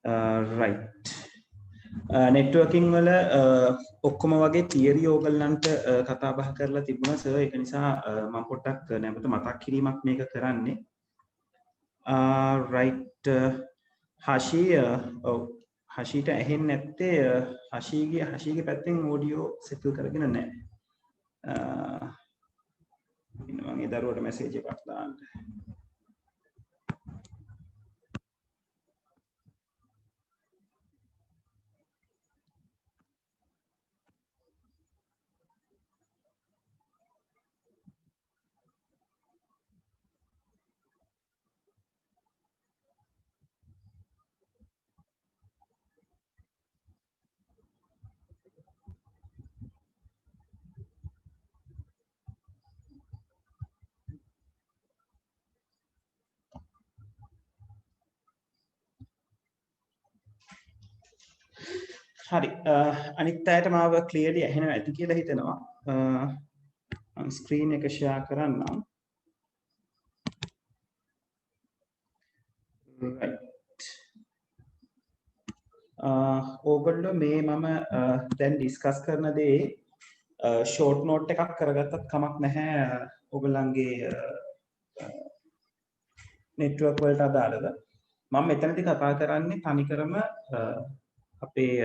right networking වල ඔක්කොම වගේ theory ඕගලන්ට කතා බහ කරලා තිබුණා සර් ඒක නිසා මම පොඩ්ඩක් නැවත මතක් කිරීමක් මේක කරන්නේ right හෂි ඔව් හෂිට ඇහෙන්නේ නැත්තේ හෂිගේ පැත්තෙන් ඔඩියෝ සෙටල් කරගෙන නැහැ ඉන්න මම ඒ දරුවට මැසේජ් එකක් දාන්න හරි අනිත් අයට මාව ක්ලියර්ලි ඇහෙනවා ඇති කියලා හිතනවා මම ස්ක්‍රීන් එක ෂෙයා කරන්නම් right ඕගොල්ලෝ මේ මම දැන් ඩිස්කස් කරන දේ ෂෝට් නෝට් එකක් කරගත්තත් කමක් නැහැ ඕගොල්ලන්ගේ නෙට්වර්ක් වලට අදාළව මම මෙතනදී කතා කරන්නේ තනිකරම අපේ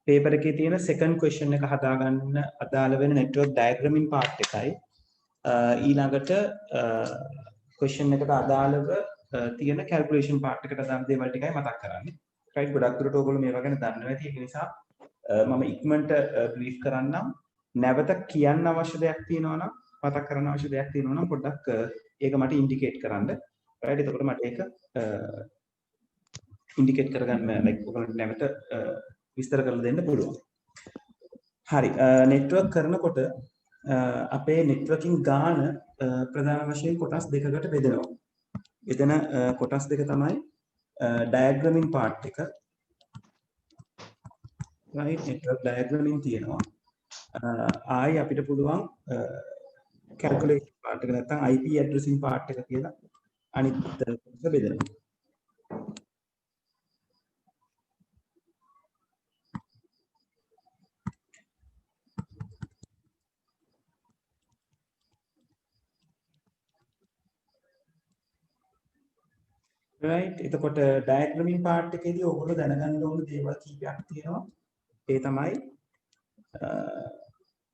පේපර් එකේ තියෙන second question එක හදාගන්න අදාළ වෙන network diagramming part එකයි ඊළඟට question එකට අදාළව තියෙන calculation part එකට අදාළ දේවල් ටිකයි මතක් කරන්නේ right ගොඩක් දුරට ඔයගොල්ලෝ මේවා ගැන දන්නවා ඇති ඒක නිසා මම ඉක්මනට brief කරන්නම් නැවත කියන්න අවශ්‍ය දෙයක් තියෙනවා නම් මතක් කරන්න අවශ්‍ය දෙයක් තියෙනවා නම් පොඩ්ඩක් ඒක මට indicate කරන්න right එතකොට මට ඒක indicate කරගන්න like ඔයගොල්ලන්ට නැවත විස්තර කරලා දෙන්න පුළුවන්. හරි network කරනකොට අපේ networking ගාන ප්‍රධාන වශයෙන් කොටස් දෙකකට බෙදෙනවා. එතන කොටස් දෙක තමයි diagramming part එක. right network diagramming තියෙනවා. ආයි අපිට පුළුවන් calculation part එක නැත්නම් IP addressing part එක කියලා අනිත් කොටස බෙදෙනවා. right එතකොට diagramming part එකේදී ඔයගොල්ලෝ දැනගන්න ඕන දේවල් කීපයක් තියෙනවා ඒ තමයි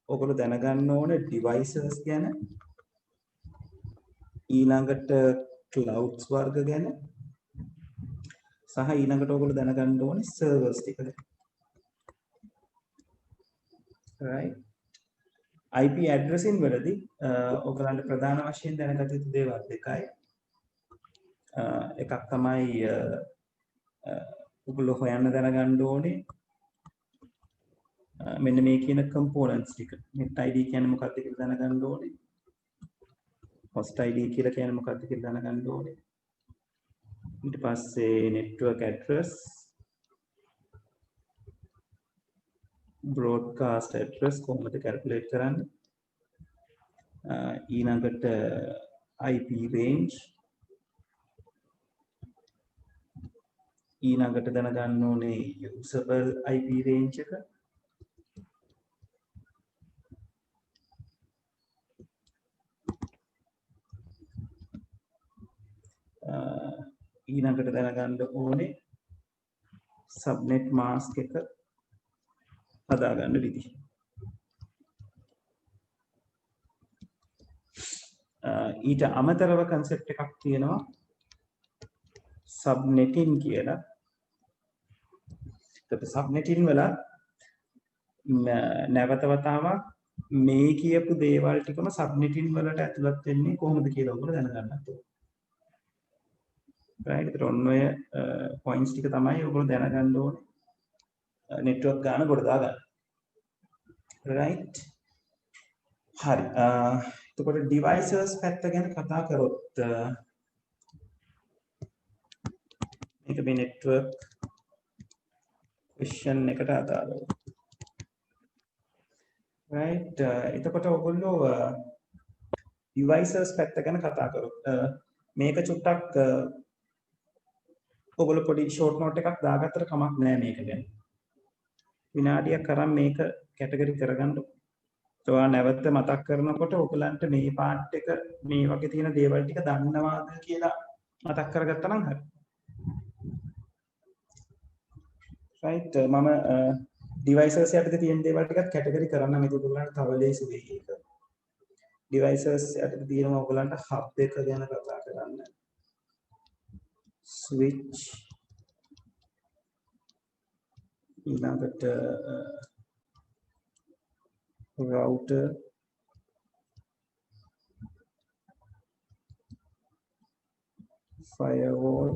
ඔයගොල්ලෝ දැනගන්න ඕන devices ගැන ඊළඟට clouds වර්ග ගැන සහ ඊළඟට ඔයගොල්ලෝ දැනගන්න ඕනේ servers ටික ගැන right IP addressing වලදී ඔයගලන්ට ප්‍රධාන වශයෙන් දැනගත යුතු දේවල් දෙකයි එකක් තමයි ඔයගොල්ලෝ හොයන්න දැනගන්න ඕනේ මෙන්න මේ කියන components ටික net id කියන්නේ මොකක්ද කියලා දැනගන්න ඕනේ host id කියලා කියන්නේ මොකක්ද කියලා දැනගන්න ඕනේ ඊට පස්සේ network address broadcast address කොහොමද calculate කරන්නේ ඊළඟට IP range ඊළඟට දැනගන්න ඕනේ usable IP range එක ඊළඟට දැනගන්න ඕනේ subnet mask එක හදාගන්න විදිහ ඊට අමතරව concept එකක් තියෙනවා subnetting කියලා ඒත් subnetting වල නැවත වතාවක් මේ කියපු දේවල් ටිකම subnetting වලට ඇතුළත් වෙන්නේ කොහොමද කියලා ඔයගොල්ලෝ දැනගන්නත් ඕනේ right ඒතර ඔන්න ඔය points ටික තමයි ඔයගොල්ලෝ දැනගන්න ඕනේ network ගාන කොට දාගන්න right හරි එතකොට devices පැත්ත ගැන කතා කරොත් මේක මේ network question එකට අදාළව right එතකොට ඔයගොල්ලෝ devices පැත්ත ගැන කතා කරොත් මේක චුට්ටක් ඔයගොල්ලෝ පොඩි ෂෝට් නෝට් එකක් දාගත්තට කමක් නැහැ මේක ගැන. විනාඩියක් කරන් මේක කැටගරි කරගන්න. ඔයා නැවත මතක් කරනකොට ඔයගලන්ට මේ පාර්ට් එක මේ වගේ තියෙන දේවල් ටික දන්නවාද කියලා මතක් කරගත්තා නම් හරි. right මම devices යටතේ තියෙන දේවල් ටිකත් කැටගරි කරන්නම්. ඒක ඔයගලන්ට තව ලේසි වෙයි ඒක. devices යටතේ තියෙනවා ඔයගලන්ට hub එක ගැන කතා කරන්න. switch ඊළඟට router firewall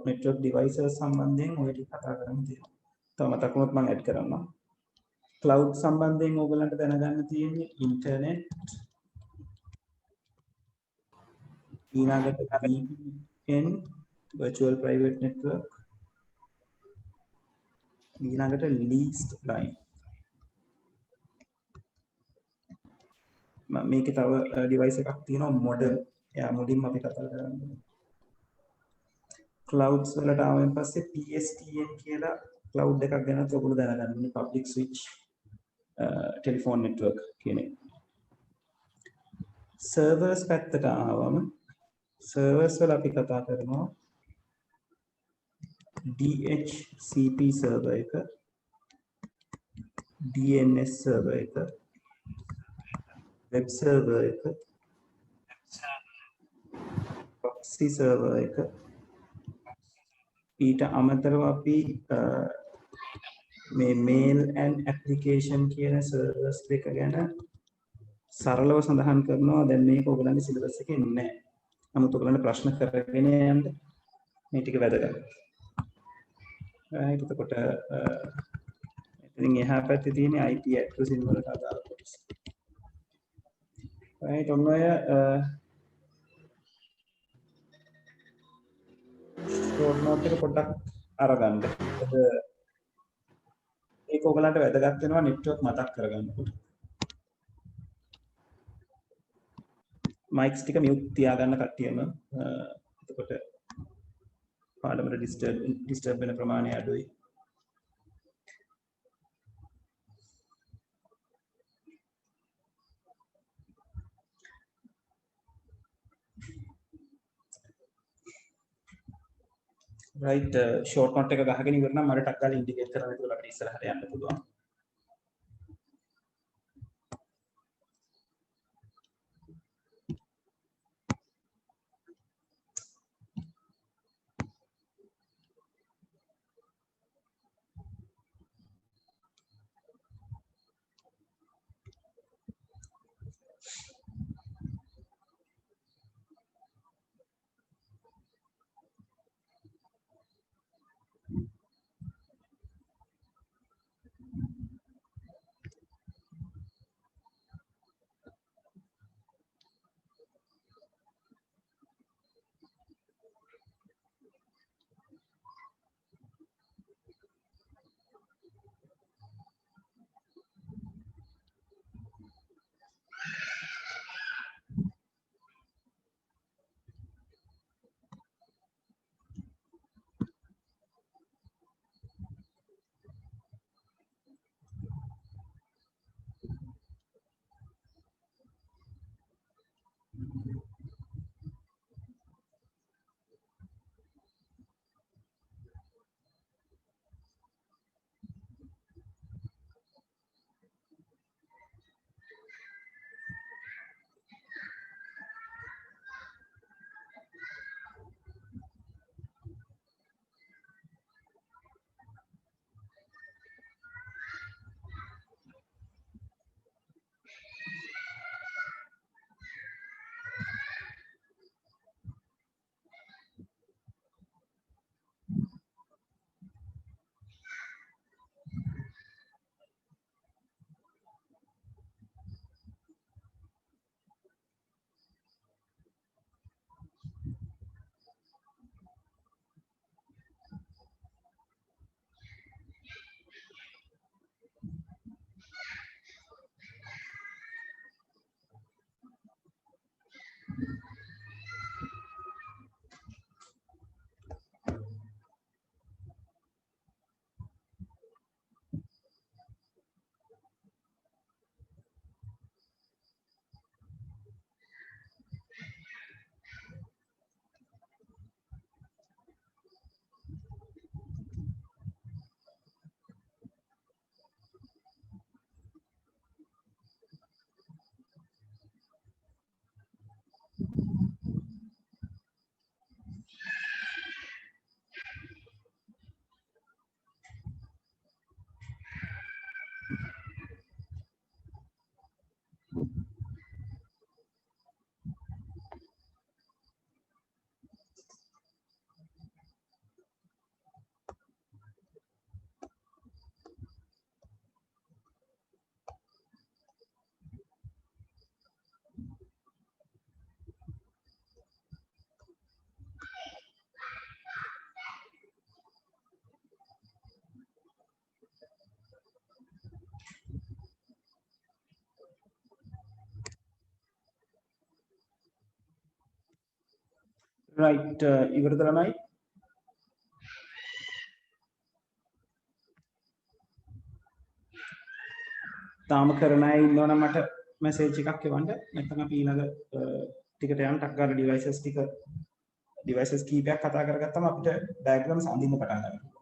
network devices සම්බන්ධයෙන් ඔය ටික කතා කරන්න තියෙනවා. තව මතක් වුණොත් මම ඇඩ් කරනවා. cloud සම්බන්ධයෙන් ඕගලන්ට දැනගන්න තියෙන්නේ internet ඊළඟට VPN virtual private network ඊළඟට leased line මේකේ තව device එකක් තියෙනවා modem. එයා මුලින්ම අපි කතා කරන්නේ clouds වලට ආවෙන් පස්සේ PSTN කියලා cloud එකක් ගැන ඔයගොල්ලෝ දැනගන්න ඕනේ. public switch telephone network කියන එක. servers පැත්තට ආවම servers වල අපි කතා කරනවා DHCP server එක, DNS server එක, web server එක, proxy server එක. ඊට අමතරව අපි මේ mail and application කියන servers දෙක ගැන සරලව සඳහන් කරනවා. දැන් මේක ඔයගලන්ගේ සිලබස් එකේ නැහැ. නමුත් ඔයගලන්ට ප්‍රශ්න කරගෙන යන්න මේ ටික වැදගත්. right එතකොට ඉතින් එහා පැත්තේ තියෙන IP addressing වලට අදාළ කොටස. right ඔන්න ඔය short note එක පොඩ්ඩක් අරගන්න. ඒක ඔයගලන්ට වැදගත් වෙනවා network මතක් කරගන්නකොට. mics ටික mute තියාගන්න කට්ටියම. එතකොට පාඩමට disturb වෙන ප්‍රමාණය අඩුයි. right short note එක ගහගෙන ඉවර නම් මට ටක් ගාලා ඉන්ඩිකේට් කරන්න. ඒක අපිට ඉස්සරහට යන්න පුළුවන්. right ඉවරද ළමයි තාම කරන අය ඉන්නවනම් මට මැසේජ් එකක් එවන්න නැත්නම් අපි ඊළඟ ටිකට යන්න ටක් ගාලා ඩිවයිසස් කීපයක් කතා කරගත්තම අපිට ඩයග්‍රෑම්ස් අඳින්න පටන් ගන්නවා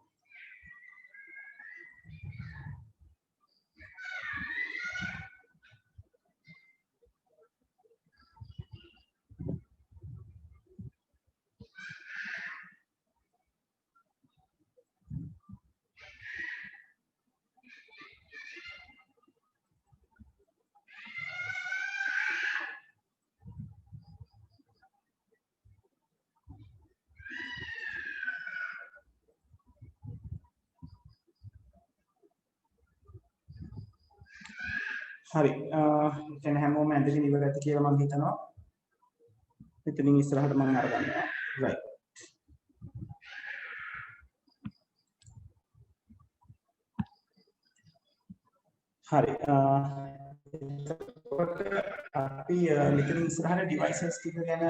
හරි දැන් හැමෝම ඇඳගෙන ඉවර ඇති කියලා මම හිතනවා මෙතනින් ඉස්සරහට මම අරගන්නවා right හරි අපි මෙතනින් ඉස්සරහට ඩිවයිසස් ටික ගැන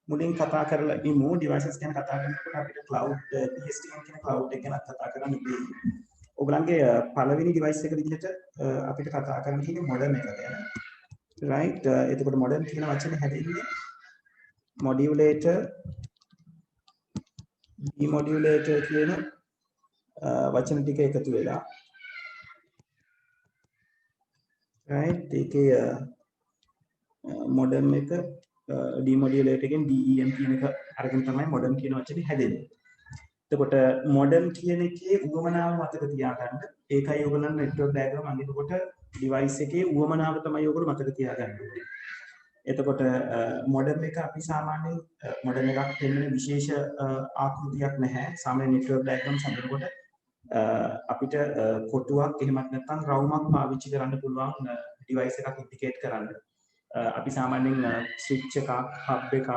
මුලින් කතා කරලා ඉමු ඩිවයිසස් ගැන කතා කරනකොට අපිට cloud PSTN කියන cloud එක ගැන කතා කරන්න ඉන්නේ ඔයගලන්ගේ පළවෙනි ඩිවයිස් එක විදිහට අපිට කතා කරන්න තියෙන්නේ modem එක ගැන right එතකොට modem කියන වචනේ හැදෙන්නේ modulator demodulator කියන වචන ටික එකතු වෙලා right ඒකේ modem එක demodulator එකෙන් DEM කියන එක අරගෙන තමයි modem කියන වචනේ හැදෙන්නේ එතකොට modem කියන එකේ උවමනාව මතක තියාගන්න. ඒකයි ඔයගොල්ලන් network diagram අඳිනකොට device එකේ උවමනාව තමයි ඔයගොල්ලෝ මතක තියාගන්න ඕනේ. එතකොට modem එක අපි සාමාන්‍යයෙන් modem එකක් දෙන්න විශේෂ ආකෘතියක් නැහැ. සාමාන්‍ය network diagram අඳිනකොට අපිට කොටුවක් එහෙමත් නැත්නම් රවුමක් පාවිච්චි කරන්න පුළුවන් device එකක් indicate කරන්න. අපි සාමාන්‍යයෙන් switch එකක්, hub එකක්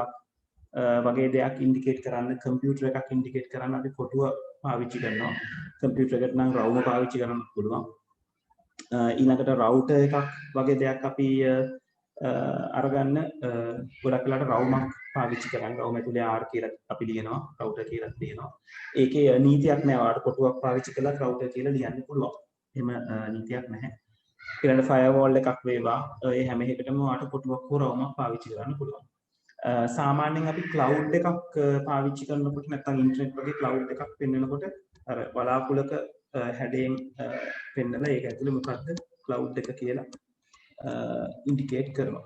වගේ දෙයක් ඉන්ඩිකේට් කරන්න කම්පියුටර් එකක් ඉන්ඩිකේට් කරන්න අපි කොටුව පාවිච්චි කරනවා කම්පියුටර් එකට නම් රවුම පාවිච්චි කරන්න පුළුවන් ඊළඟට රවුටර් එකක් වගේ දෙයක් අපි අරගන්න ගොඩක් වෙලාවට රවුමක් පාවිච්චි කරන්න රවුම ඇතුලේ R කියලා අපි ලියනවා රවුටර් කියලා ලියනවා ඒකේ නීතියක් නෑ ඔයාලට කොටුවක් පාවිච්චි කළා රවුටර් කියලා ලියන්න පුළුවන් එහෙම නීතියක් නැහැ ඊළඟට ෆයර්වෝල් එකක් වේවා ඒ හැම එකකටම ඔයාලට කොටුවක් හෝ රවුමක් පාවිච්චි කරන්න පුළුවන් සාමාන්‍යයෙන් අපි cloud එකක් පාවිච්චි කරනකොට නැත්නම් ඉන්ටර්නෙට් වගේ cloud එකක් පෙන්වනකොට අර බලාකුලක හැඩයෙන් පෙන්නලා ඒක ඇතුලේ මොකද්ද cloud එක කියලා ඉන්ඩිකේට් කරනවා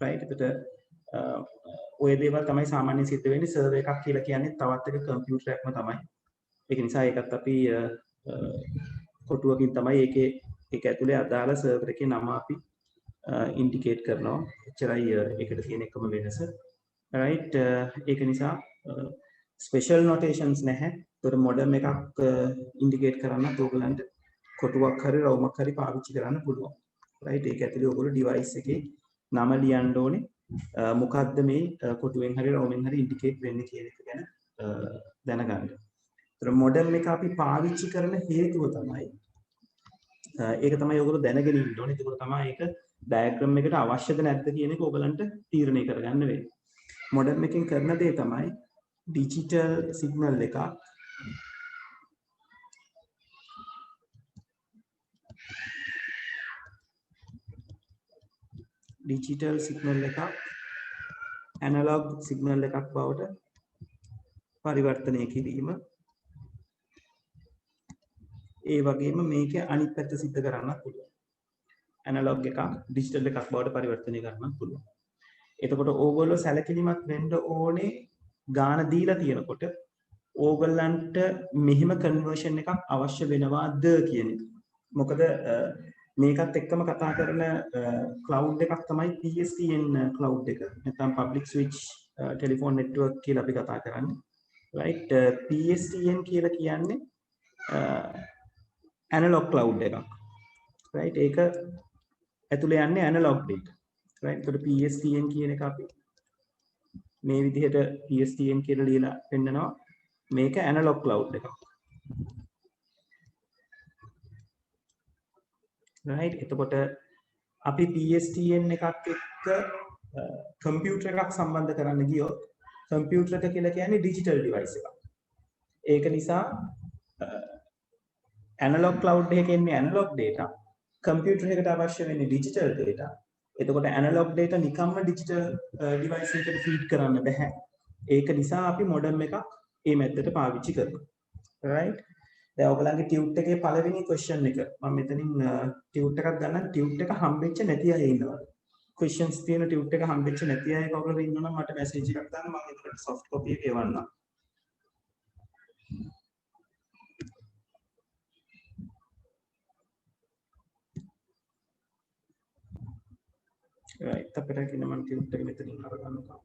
right එතකොට ඔය දේවල් තමයි සාමාන්‍යයෙන් සිද්ධ වෙන්නේ සර්වර් එකක් කියලා කියන්නේ තවත් එක කම්පියුටර් එකක්ම තමයි ඒක නිසා ඒකත් අපි කොටුවකින් තමයි ඒක ඇතුලේ අදාළ සර්වර් එකේ නම අපි ඉන්ඩිකේට් කරනවා එච්චරයි ඒකට තියෙන එකම වෙනස right ඒක නිසා ස්පෙෂල් නොටේෂන්ස් නැහැ ඒතර මොඩම් එකක් ඉන්ඩිකේට් කරන්න ඕගලන්ට කොටුවක් හරි රවුමක් හරි පාවිච්චි කරන්න පුළුවන් right ඒක ඇතුලේ ඔයගොල්ලෝ ඩිවයිස් එකේ නම ලියන්න ඕනේ මොකද්ද මේ කොටුවෙන් හරි රවුමෙන් හරි ඉන්ඩිකේට් වෙන්නේ කියන එක ගැන දැනගන්න. ඒතර මොඩම් එක අපි පාවිච්චි කරන හේතුව තමයි ඒක තමයි ඔයගොල්ලෝ දැනගෙන ඉන්න ඕනේ. ඒක තමයි ඒක ඩයග්‍රෑම් එකට අවශ්‍යද නැද්ද කියන එක ඔයගලන්ට තීරණය කරගන්න වෙන්නේ. මොඩම් එකෙන් කරන දේ තමයි ඩිජිටල් සිග්නල් එකක් ඇනලොග් සිග්නල් එකක් බවට පරිවර්තනය කිරීම ඒ වගේම මේක අනිත් පැත්ත සිද්ධ කරන්නත් පුළුවන්. ඇනලොග් එකක් ඩිජිටල් එකක් බවට පරිවර්තනය කරන්නත් පුළුවන්. එතකොට ඕගොල්ලෝ සැලකිලිමත් වෙන්න ඕනේ ගාන දීලා තියෙනකොට ඕගොල්ලන්ට මෙහිම කන්වර්ෂන් එකක් අවශ්‍ය වෙනවාද කියන එක. මොකද මේකත් එක්කම කතා කරන ක්ලවුඩ් එකක් තමයි PSTN ක්ලවුඩ් එක. නැත්නම් public switch telephone network කියලා අපි කතා කරන්නේ. right PSTN කියලා කියන්නේ analog cloud එකක්. right ඒක ඇතුලේ යන්නේ analog data. right එතකොට PSTN කියන එක අපි මේ විදිහට PSTN කියලා ලියලා පෙන්නනවා මේක analog cloud එකක් right එතකොට අපි PSTN එකක් එක්ක කම්පියුටර් එකක් සම්බන්ධ කරන්න ගියොත් කම්පියුටර් එක කියලා කියන්නේ ඩිජිටල් ඩිවයිස් එකක්. ඒක නිසා ඇනලොග් ක්ලවුඩ් එකේ ඉන්නේ ඇනලොග් data. කම්පියුටර් එකට අවශ්‍ය වෙන්නේ ඩිජිටල් data. එතකොට ඇනලොග් data නිකම්ම ඩිජිටල් ඩිවයිස් එකකට ෆීඩ් කරන්න බෑ. ඒක නිසා අපි මොඩම් එකක් මේ මැද්දට පාවිච්චි කරනවා. right? දැන් ඔයගලන්ගේ ටියුට් එකේ පළවෙනි question එක මම මෙතනින් ටියුට් එකක් ගන්නම්. ටියුට් එක හම්බෙච්ච නැති අය ඉන්නවා. questions තියෙන ටියුට් එක හම්බෙච්ච නැති අය කවුරුද ඉන්නවනම් මට මැසේජ් එකක් දාන්න. මම ඒකට soft copy එක එවන්නම්. right අපිට කියන මම ටියුට් එක මෙතනින් අරගන්නවා.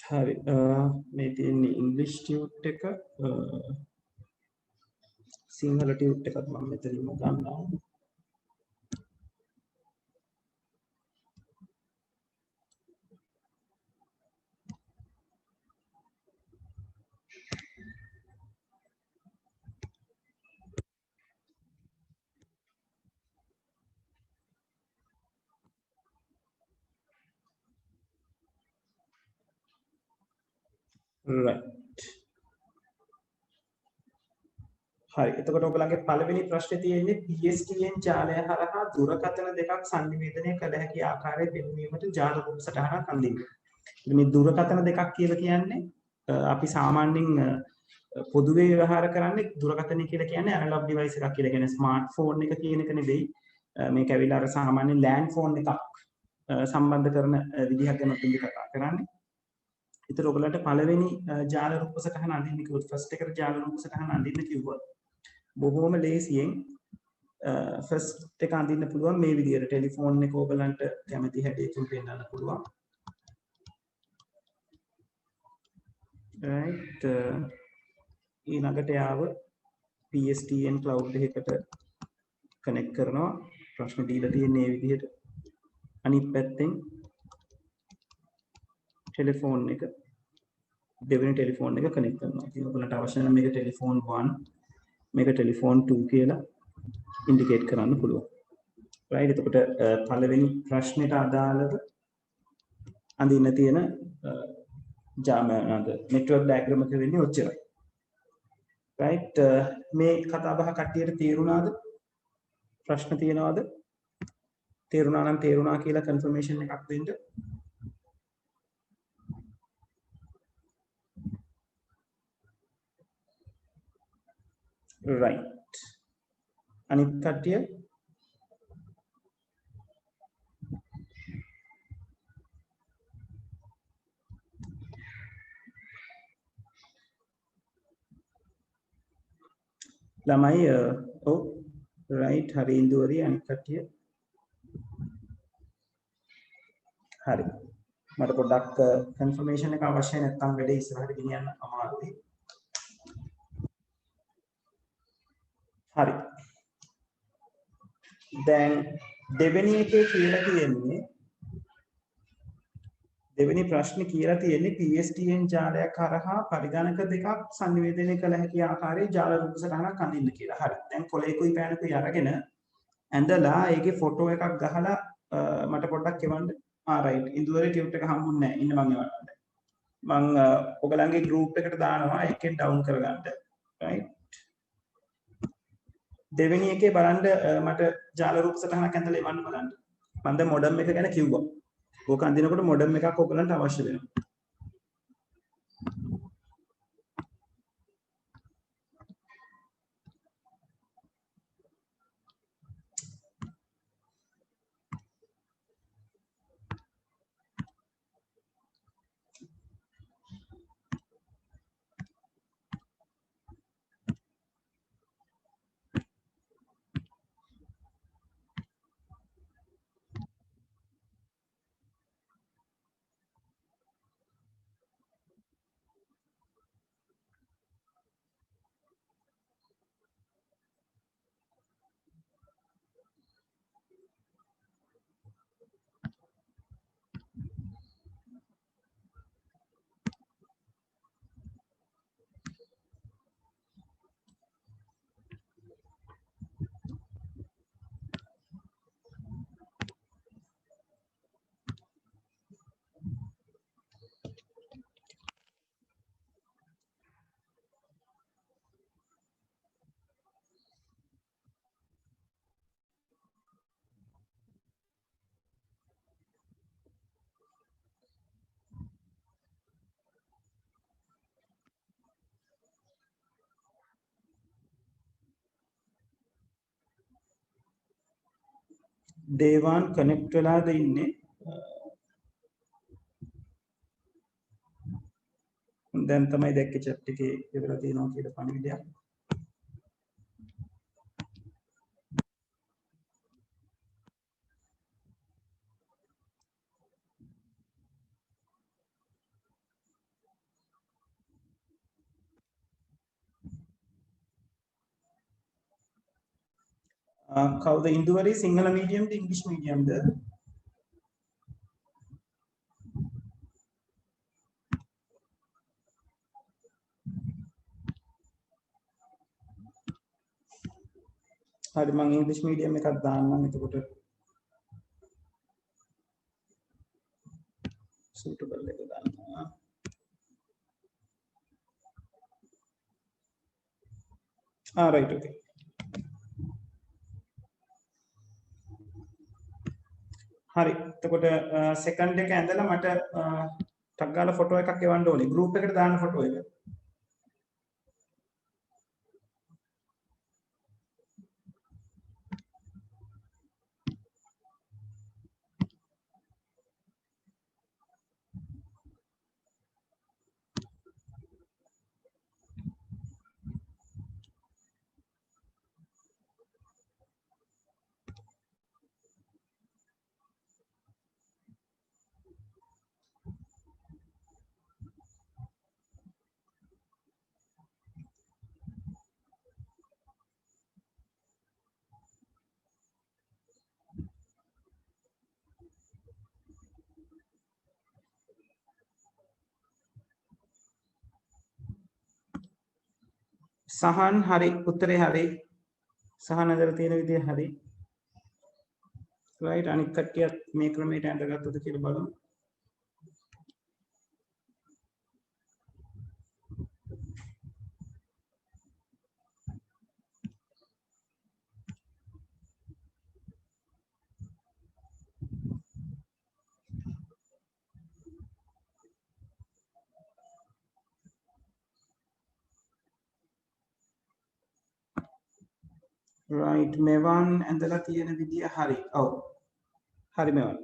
හරි මේ තියෙන්නේ ඉංග්‍රීසි ටියුට් එක සිංහල ටියුට් එකක් මම මෙතනින්ම ගන්නවා. right හරි එතකොට ඔයගලගේ පළවෙනි ප්‍රශ්නේ තියෙන්නේ PSTN ජාලය හරහා දුරකථන දෙකක් සංනිවේදනය කළ හැකි ආකාරය පෙන්වීමට ජාල රූප සටහනක් අඳින්න. මේ දුරකථන දෙකක් කියලා කියන්නේ අපි සාමාන්‍යයෙන් පොදුවේ ව්‍යවහාර කරන්නේ දුරකථනය කියලා කියන්නේ ඇනලොග් ඩිවයිස් එකක් කියලා කියන්නේ ස්මාර්ට්ෆෝන් එක කියන එක නෙවෙයි. මේක ඇවිල්ලා අර සාමාන්‍ය ලෑන්ඩ් ෆෝන් එකක් සම්බන්ධ කරන විදිහක් ගැන අපි කතා කරන්නේ. ඒතර ඔයගලන්ට පළවෙනි ජාල රූප සටහන අඳින්න කිව්වොත් ෆස්ට් එකට ජාල රූප සටහන අඳින්න කිව්වොත් බොහෝම ලේසියෙන් ෆස්ට් එක අඳින්න පුළුවන් මේ විදිහට ටෙලිෆෝන් එක ඔයගලන්ට කැමති හැඩයකින් පෙන්වන්න පුළුවන්. right ඊළඟට යාව PSTN cloud එකකට කනෙක්ට් කරනවා. ප්‍රශ්න දීලා තියෙන්නේ මේ විදිහට. අනිත් පැත්තෙන් ටෙලිෆෝන් එක දෙවෙනි ටෙලිෆෝන් එක කනෙක්ට් කරනවා. ඉතින් ඔයගලන්ට අවශ්‍ය නම් මේක ටෙලිෆෝන් 1 මේක ටෙලිෆෝන් 2 කියලා ඉන්ඩිකේට් කරන්න පුළුවන්. right එතකොට පළවෙනි ප්‍රශ්නෙට අදාළව අඳින්න තියෙන network diagram එක වෙන්නේ ඔච්චරයි. right මේ කතා බහ කට්ටියට තේරුණාද? ප්‍රශ්න තියෙනවද? තේරුණා නම් තේරුණා කියලා confirmation එකක් දෙන්න. right අනිත් කට්ටිය ළමයි ඔව් right හරි ඉන්දුවරි අනිත් කට්ටිය හරි මට පොඩ්ඩක් confirmation එක අවශ්‍යයි නැත්නම් වැඩේ ඉස්සරහට ගෙනියන්න අමාරුයි. හරි දැන් දෙවෙනි එකේ කියලා තියෙන්නේ දෙවෙනි ප්‍රශ්නේ කියලා තියෙන්නේ PSTN ජාලයක් හරහා පරිගණක දෙකක් සංනිවේදනය කළ හැකි ආකාරයේ ජාල රූප සටහනක් අඳින්න කියලා. හරි. දැන් කොලේකුයි පෑනකුයි අරගෙන ඇඳලා ඒකේ ෆොටෝ එකක් ගහලා මට පොඩ්ඩක් එවන්න. right. ඉන්දුවරේ ටියුට් එක හම්බුන්නේ නැහැ. ඉන්න මං එවන්න. මං ඔයගලන්ගේ group එකට දානවා එකෙන් down කරගන්න. right. දෙවෙනි එකේ බලන්න මට ජාල රූප සටහනක් ඇඳලා එවන්න බලන්න. මම දැන් මොඩම් එක ගැන කිව්වා. ඕක අඳිනකොට මොඩම් එකක් ඔයගලන්ට අවශ්‍ය වෙනවා. දේවාන් කනෙක්ට් වෙලාද ඉන්නේ දැන් තමයි දැක්කේ chat එකේ ඉවරලා තියෙනවා කියලා පණිවිඩයක් කවුද ඉන්දුවරි සිංහල මීඩියම්ද ඉංග්‍රීසි මීඩියම්ද හරි මම ඉංග්‍රීසි මීඩියම් එකක් දාන්නම් එතකොට suitable එක දාන්නවා right okay හරි එතකොට සෙකන්ඩ් එක ඇඳලා මට ටක් ගාලා ෆොටෝ එකක් එවන්න ඕනේ ගෲප් එකට දාන්න ෆොටෝ එක සහන් හරි උත්තරේ හරි සහන් අදලා තියෙන විදිය හරි right අනිත් කට්ටියත් මේ ක්‍රමයට ඇඳගත්තද කියලා බලමු right මෙවන් ඇඳලා තියෙන විදිය හරි ඔව් හරි මෙවන්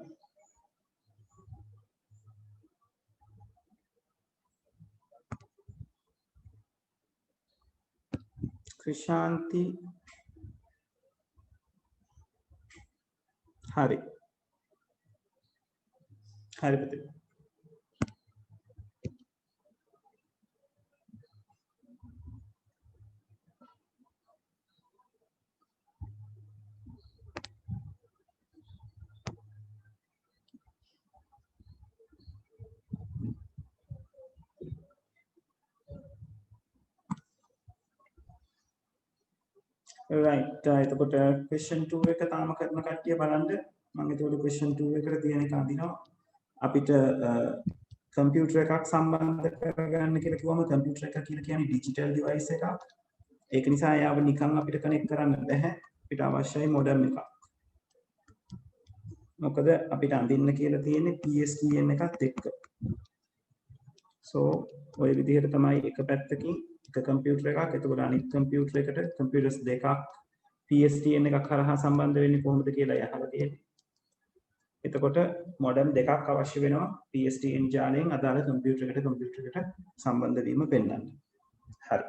ක්‍රිෂාන්ති හරි හරි පුතේ right එතකොට question 2 එක තාම කරන කට්ටිය බලන්න මම ඒතකොට question 2 එකට තියෙන එක අඳිනවා අපිට කම්පියුටර් එකක් සම්බන්ධ කරගන්න කියලා කිව්වම කම්පියුටර් එක කියලා කියන්නේ ඩිජිටල් ඩිවයිස් එකක් ඒක නිසා එයාව නිකන් අපිට කනෙක්ට් කරන්න බෑ අපිට අවශ්‍යයි මොඩම් එකක් මොකද අපිට අඳින්න කියලා තියෙන්නේ PSTN එකත් එක්ක so ඔය විදිහට තමයි එක පැත්තකින් එක කම්පියුටර් එකක් එතකොට අනිත් කම්පියුටර් එකට කම්පියුටර්ස් දෙකක් PSTN එකක් කරහා සම්බන්ධ වෙන්නේ කොහොමද කියලා අහලා තියෙන්නේ. එතකොට මොඩම් දෙකක් අවශ්‍ය වෙනවා PSTN ජාලයෙන් අදාළ කම්පියුටර් එකට සම්බන්ධ වීම පෙන්වන්න. හරි.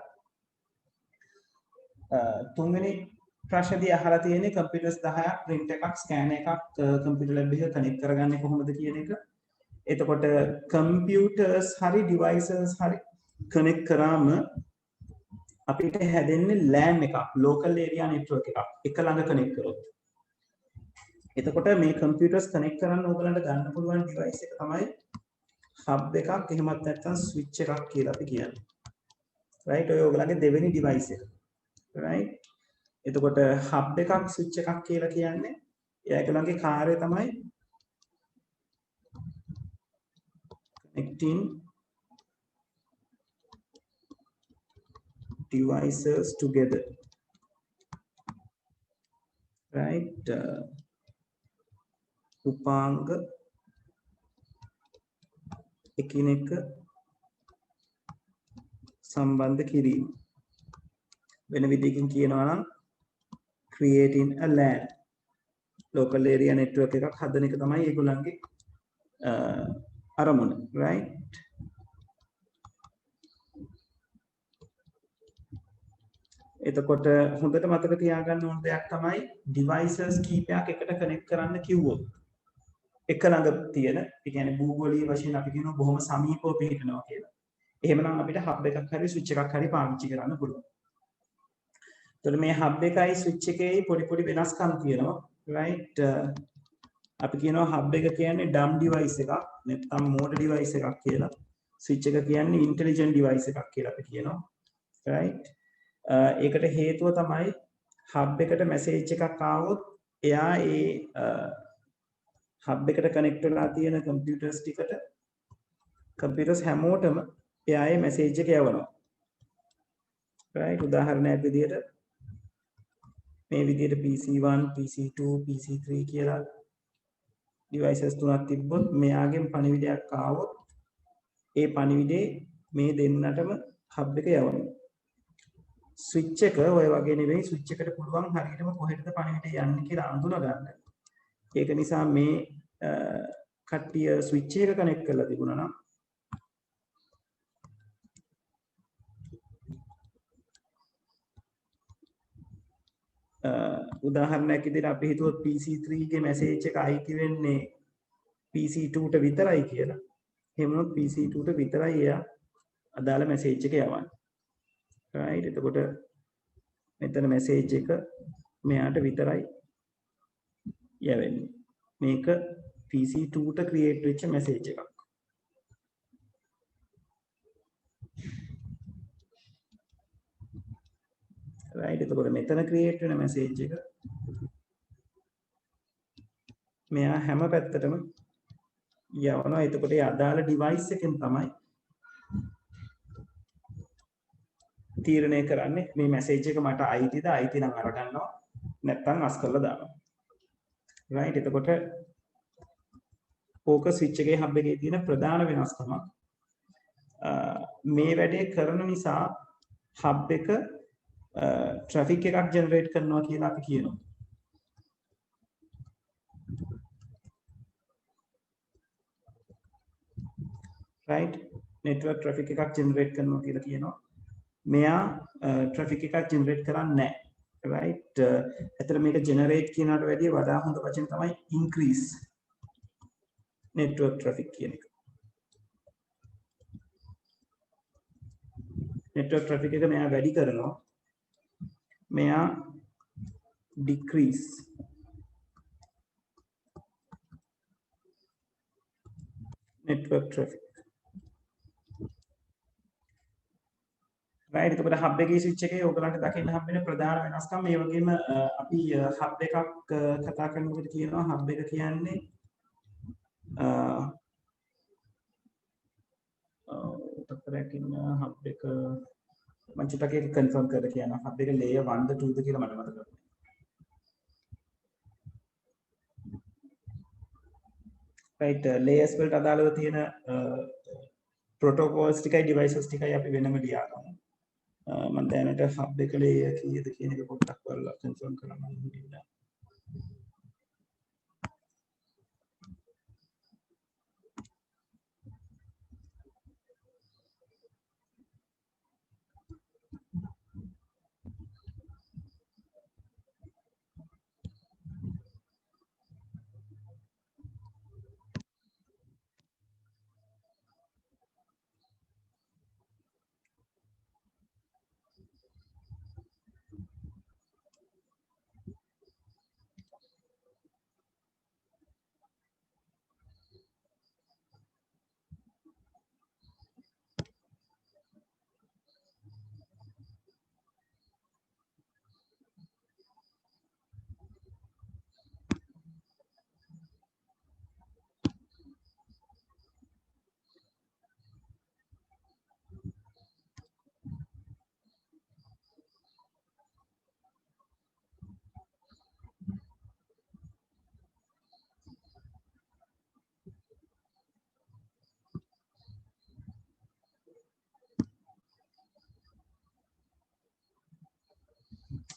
තුන්වෙනි ප්‍රශ්නේදී අහලා තියෙන්නේ කම්පියුටර්ස් 10ක් print එකක් scan එකක් කම්පියුටර් ලැබ් එකට කනෙක්ට් කරගන්නේ කොහොමද කියන එක. එතකොට කම්පියුටර්ස් හරි ඩිවයිසස් හරි කනෙක්ට් කරාම අපිට හැදෙන්නේ LAN එකක් local area network එකක් ළඟ කනෙක්ට් කරොත් එතකොට මේ කම්පියුටර්ස් කනෙක්ට් කරන්න ඕගලන්ට ගන්න පුළුවන් ඩිවයිස් එක තමයි hub එකක් එහෙමත් නැත්නම් switch එකක් කියලා අපි කියන්නේ right ඔය ඕගලන්ගේ දෙවෙනි ඩිවයිස් එක right එතකොට hub එකක් switch එකක් කියලා කියන්නේ ඒගොල්ලන්ගේ කාර්යය තමයි connecting devices together right උපාංග එකිනෙක සම්බන්ධ කිරීම වෙන විදිහකින් කියනවා නම් creating a LAN local area network එකක් හදන එක තමයි ඒගොල්ලන්ගේ අරමුණ right එතකොට හොඳට මතක තියාගන්න ඕන දෙයක් තමයි devices කීපයක් එකට connect කරන්න කිව්වොත් එක ළඟ තියෙන ඒ කියන්නේ භූගෝලීය වශයෙන් අපි කියනවා බොහොම සමීපව පිහිටනවා කියලා. එහෙමනම් අපිට hub එකක් හරි switch එකක් හරි පාවිච්චි කරන්න පුළුවන්. එතකොට මේ hub එකයි switch එකේ පොඩි වෙනස්කම් තියෙනවා right අපි කියනවා hub එක කියන්නේ dumb device එකක් නැත්නම් motor device එකක් කියලා. switch එක කියන්නේ intelligent device එකක් කියලා අපි කියනවා right ඒකට හේතුව තමයි hub එකට message එකක් ආවොත් එයා ඒ hub එකට connect වෙලා තියෙන computers ටිකට computers හැමෝටම එයා ඒ message එක යවනවා right උදාහරණයක් විදිහට මේ විදිහට PC1 PC2 PC3 කියලා devices තුනක් තිබ්බොත් මෙයාගෙන් පණිවිඩයක් ආවොත් ඒ පණිවිඩේ මේ දෙන්නටම hub එක යවනවා switch එක ඔය වගේ නෙවෙයි switch එකට පුළුවන් හරියටම කොහෙටද පණිවිඩය යන්නේ කියලා අඳුන ගන්න. ඒක නිසා මේ කට්ටිය switch එක කනෙක්ට් කරලා තිබුණා නම් උදාහරණයක් විදිහට අපි හිතුවොත් PC3 ගේ message එක අයිති වෙන්නේ PC2ට විතරයි කියලා. එහෙම වුණොත් PC2ට විතරයි එයා අදාළ message එක යවන්නේ. right එතකොට මෙතන message එක මෙයාට විතරයි යවෙන්නේ මේක PC2ට create වෙච්ච message එකක් right එතකොට මෙතන create වෙන message එක මෙයා හැම පැත්තටම යවනවා එතකොට ඒ අදාළ device එකෙන් තමයි තීරණය කරන්නේ මේ මැසේජ් එක මට අයිතිද අයිති නම් අරගන්නවා නැත්නම් අස් කරලා දානවා right එතකොට focus switch එකේ hub එකේ තියෙන ප්‍රධාන වෙනස්කම මේ වැඩේ කරන නිසා hub එක traffic එකක් generate කරනවා කියලා අපි කියනවා right network traffic එකක් generate කරනවා කියලා කියනවා මෙයා traffic එකක් generate කරන්නේ නැහැ right ඇත්තට මේක generate කියනකට වැඩිය වඩා හොඳ වචන තමයි increase network traffic කියන එක network traffic එක මෙයා වැඩි කරනවා මෙයා decrease network traffic right එතකොට hub එකේ switch එකේ ඔයගලන්ට දකින්න හම්බෙන ප්‍රධාන වෙනස්කම් මේ වගේම අපි hub එකක් කතා කරනකොට කියනවා hub එක කියන්නේ තත්පරයක් ඉන්න hub එක මම චුට්ටක් ඒක කන්ෆර්ම් කරලා කියනවා hub එක layer 1ද 2ද කියලා මට මතක නැහැ right layers වලට අදාළව තියෙන protocols ටිකයි devices ටිකයි අපි වෙනම ලියා ගමු මම දැනට hub එක layer කීයද කියන එක පොඩ්ඩක් බලලා කන්ෆර්ම් කරන්න ඕනේ.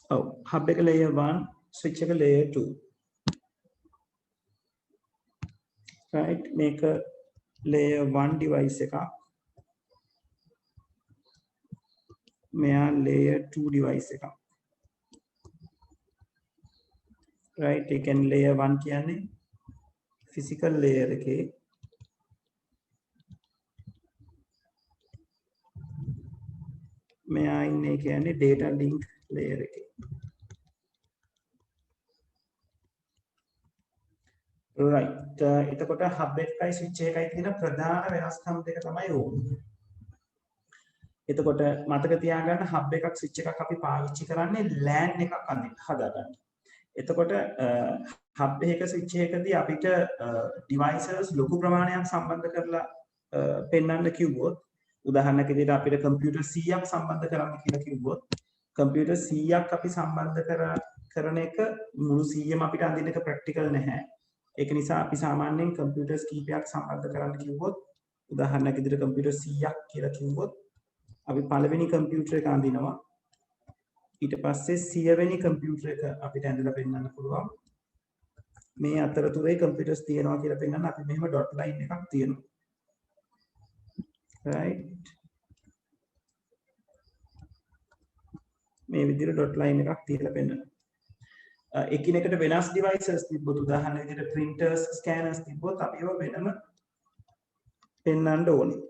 Oh, hub එක layer 1 switch එක layer 2 right මේක layer 1 device එකක් මෙයා layer 2 device එකක් right ඒ කියන්නේ layer 1 කියන්නේ physical layer එකේ මෙයා ඉන්නේ කියන්නේ data link layer එකේ right එතකොට hub එකයි switch එකයි තියෙන ප්‍රධාන වෙනස්කම් දෙක තමයි ඕනේ එතකොට මතක තියාගන්න hub එකක් switch එකක් අපි පාවිච්චි කරන්නේ LAN එකක් හදාගන්න. එතකොට hub එකක switch එකකදී අපිට devices ලොකු ප්‍රමාණයක් සම්බන්ධ කරලා පෙන්වන්න කිව්වොත් උදාහරණයක් විදිහට අපිට computer 100ක් සම්බන්ධ කරන්න කියලා කිව්වොත් computer 100ක් අපි සම්බන්ධ කරන එක මුළු 100ම අපිට අඳින්න එක practical නැහැ. ඒක නිසා අපි සාමාන්‍යයෙන් computers කීපයක් සම්බන්ධ කරන්න කිව්වොත් උදාහරණයක් විදිහට computer 100ක් කියලා කිව්වොත් අපි පළවෙනි කම්පියුටර් එක අඳිනවා ඊට පස්සේ 100 වෙනි කම්පියුටර් එක අපිට ඇඳලා පෙන්නන්න පුළුවන් මේ අතරතුරේ කම්පියුටර්ස් තියෙනවා කියලා පෙන්නන්න අපි මෙහෙම ඩොට් ලයින් එකක් තියෙනවා right මේ විදිහට ඩොට් ලයින් එකක් තියලා පෙන්නන්න එකිනෙකට වෙනස් devices තිබ්බොත් උදාහරණ විදිහට printers scanners තිබ්බොත් අපි ඒවා වෙනම පෙන්නන්න ඕනේ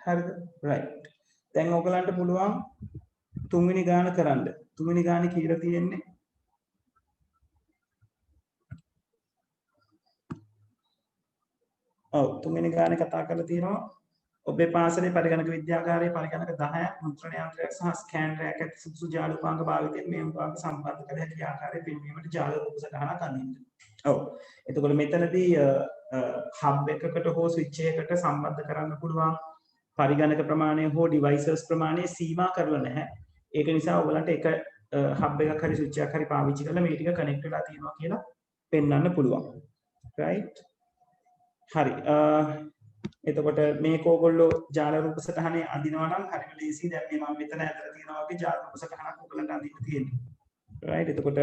හරිද right දැන් ඔයගලන්ට පුළුවන් තුන්වෙනි ගාන කරන්න තුන්වෙනි ගානේ කියලා තියෙන්නේ ඔව් තුන්වෙනි ගානේ කතා කරලා තියෙනවා ඔබේ පාසලේ පරිගණක විද්‍යාගාරයේ පරිගණක 10ක් මුද්‍රණ යන්ත්‍රයක් සහ ස්කෑනරයක් ඇති සුදුසු ජාල උපාංග භාවිතයෙන් මේ උපාංග සම්බන්ධ කළ හැකි ආකාරයේ පෙන්වීමට ජාල රූප සටහනක් අඳින්න. ඔව්. එතකොට මෙතනදී හබ් එකකට හෝ ස්විච් එකකට සම්බන්ධ කරන්න පුළුවන් පරිගණක ප්‍රමාණය හෝ devices ප්‍රමාණය සීමා කරලා නැහැ. ඒක නිසා ඔයගලන්ට එක හබ් එකක් හරි ස්විච් එකක් හරි පාවිච්චි කරලා මේ ටික කනෙක්ට් වෙලා තියෙනවා කියලා පෙන්වන්න පුළුවන්. right? හරි. එතකොට මේක ඕගොල්ලෝ ජාල රූප සටහනේ අඳිනවා නම් හරිම ලේසි. දැන් මේ මම මෙතන ඇදලා තියෙනවා වගේ ජාල රූප සටහනක් ඔයගලන්ට අඳින්න තියෙන්නේ. right? එතකොට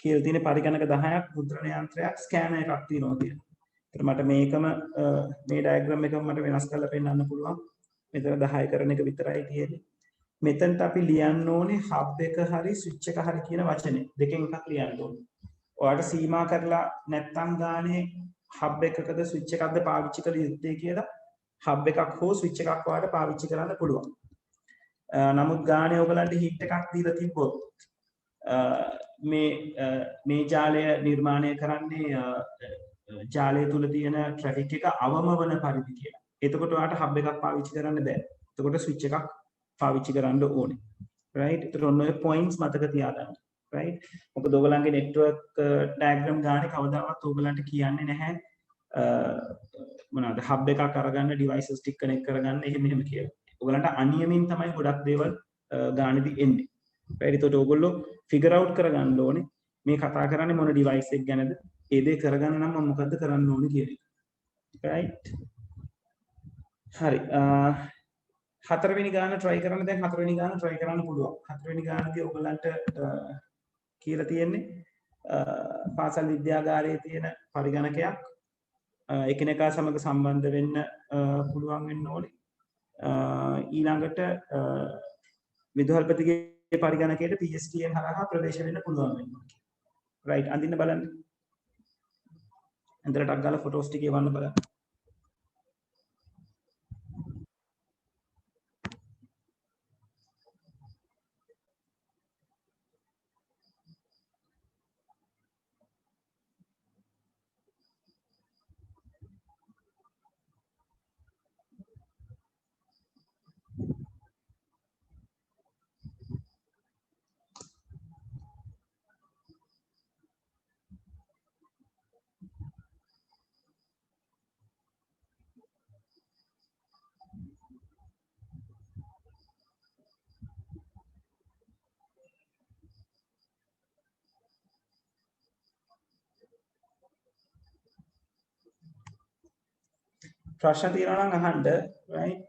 කියලා තියෙන පරිගණක 10ක් මුද්‍රණ යන්ත්‍රයක් ස්කෑනර් එකක් තියෙනවා කියලා. මට මේකම මේ ඩයග්‍රෑම් එකම මට වෙනස් කරලා පෙන්නන්න පුළුවන්. මෙතන 10 කරන එක විතරයි තියෙන්නේ. මෙතනට අපි ලියන්න ඕනේ හබ් එක හරි ස්විච් එක හරි කියන වචනේ. දෙකෙන් එකක් ලියන්න ඕනේ. ඔයාලට සීමා කරලා නැත්තම් ගානේ හබ් එකකද ස්විච් එකක්ද පාවිච්චි කළ යුත්තේ කියලා හබ් එකක් හෝ ස්විච් එකක් ඔයාලට පාවිච්චි කරන්න පුළුවන්. නමුත් ගානේ ඔයගලන්ට හිට් එකක් දීලා තිබ්බොත් මේ ජාලය නිර්මාණය කරන්නේ ජාලය තුල තියෙන ට්‍රැෆික් එක අවම වන පරිදි කියලා. එතකොට ඔයාලට හබ් එකක් පාවිච්චි කරන්න බෑ. එතකොට ස්විච් එකක් පාවිච්චි කරන්න ඕනේ. right? එතකොට ඔන්න ඔය points මතක තියාගන්න. right? මොකද ඔයගලන්ගේ network diagram ගානේ කවදාවත් ඔයගලන්ට කියන්නේ නැහැ මොනවාද හබ් එකක් අරගන්න devices ටික connect කරගන්න එහෙම කියලා. ඔයගලන්ට අනියමින් තමයි ගොඩක් දේවල් ගානේදී එන්නේ. right? එතකොට ඔයගොල්ලෝ figure out කරගන්න ඕනේ මේ කතා කරන්නේ මොන device එක ගැනද? ඒ දේ කරගන්න නම් මම මොකද්ද කරන්න ඕනේ කියන එක. right? හරි. හතරවෙනි ගාන try කරන්න දැන් හතරවෙනි ගාන try කරන්න පුළුවන්. හතරවෙනි ගානදී ඔයගලන්ට කියලා තියෙන්නේ පාසල් විද්‍යාගාරයේ තියෙන පරිගණකයක් එකිනෙකා සමග සම්බන්ධ වෙන්න පුළුවන් වෙන්න ඕනේ. ඊළඟට විදුහල්පතිගේ පරිගණකයට PSTN හරහා ප්‍රවේශ වෙන්න පුළුවන් වෙන්න ඕනේ. right අඳින්න බලන්න. ඇඳලා ටක් ගාලා ෆොටෝස් ටික එවන්න බලන්න. ප්‍රශ්න තියෙනවා නම් අහන්න right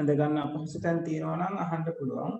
ඇඳ ගන්න අපහසු තැන් තියෙනවා නම් අහන්න පුළුවන්.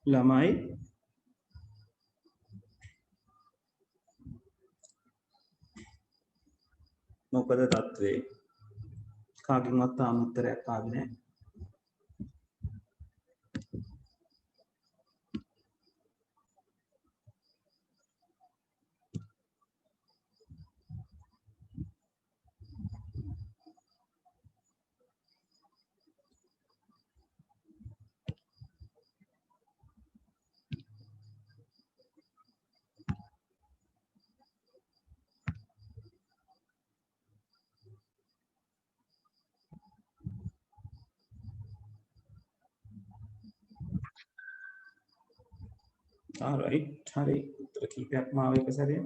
ළමයි මොකද තත්ත්වේ? කාගෙන්වත් තාම උත්තරයක් ආවේ නැහැ. Alright, හරි. උත්තර කීපයක්ම ආව එක සැරේම.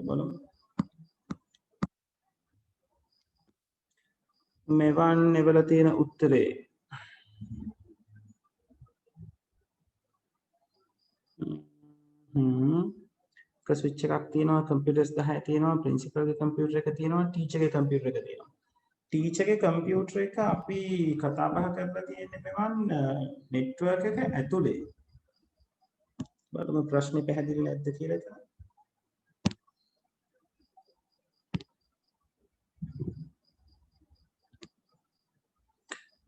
බලමු. මෙවන් එවල තියෙන උත්තරේ එක ස්විච් එකක් තියෙනවා, කම්පියුටර්ස් 10 තියෙනවා, ප්‍රින්සිපල්ගේ කම්පියුටර් එක තියෙනවා, ටීචර්ගේ කම්පියුටර් එක තියෙනවා. ටීචර්ගේ කම්පියුටර් එක අපි කතා බහ කරලා තියෙන්නේ මෙවන් නෙට්වර්ක් එක ඇතුලේ. බලමු ප්‍රශ්නේ පැහැදිලි නැද්ද කියලා එතන.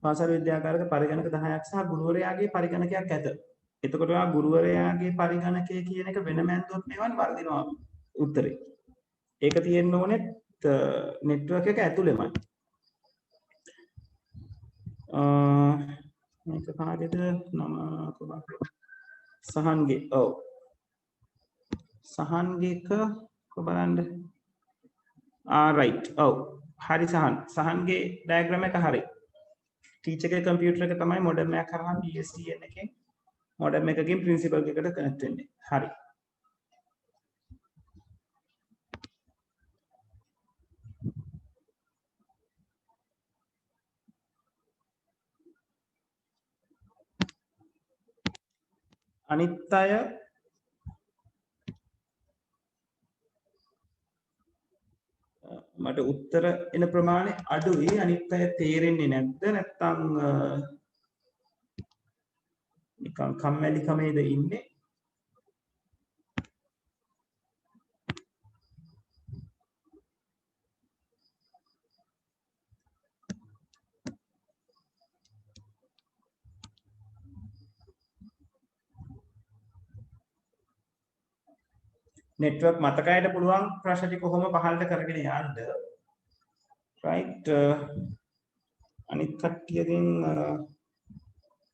පාසල් විද්‍යාකාරක පරිගණක 10ක් සහ ගුරුවරයාගේ පරිගණකයක් ඇත. එතකොට ඔයා ගුරුවරයාගේ පරිගණකය කියන එක වෙනම ඇන්දොත් මෙවන් වර්ධිනවා උත්තරේ. ඒක තියෙන්න ඕනේ නෙට්වර්ක් එක ඇතුළෙමයි. මේක කාගේද නම කොහොමද? සහන්ගේ. ඔව්. සහන්ගේ එක බලන්න. රයිට්. ඔව්. හරි සහන්. සහන්ගේ ඩයග්‍රෑම් එක හරි. ටීචර්ගේ කම්පියුටර් එක තමයි මොඩම් එකක් කරා PSTN එකෙන් මොඩම් එකකින් ප්‍රින්සිපල් එකකට කනෙක්ට් වෙන්නේ. හරි. අනිත් අය මට උත්තර එන ප්‍රමාණය අඩුයි. අනිත් අය තේරෙන්නේ නැද්ද? නැත්නම් නිකන් කම්මැලි කමේද ඉන්නේ? network මතකයට පුළුවන් ප්‍රශ්න ටික කොහොම පහළට කරගෙන යන්නද right අනිත් කට්ටියගෙන්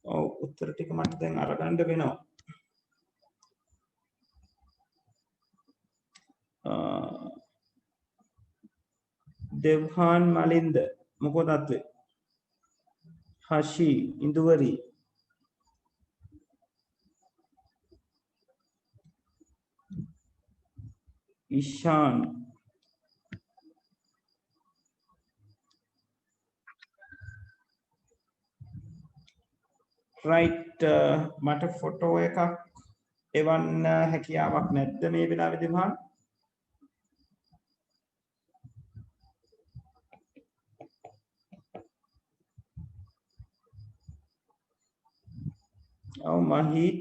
ඔව් උත්තර ටික මට දැන් අරගන්න වෙනවා දෙව්හාන් මලින්ද මොකෝ තත්ත්වය හෂි ඉඳුවරි ඉෂාන් right මට ෆොටෝ එකක් එවන්න හැකියාවක් නැද්ද මේ වෙලාවේදී මහන් ඔව් මහිත්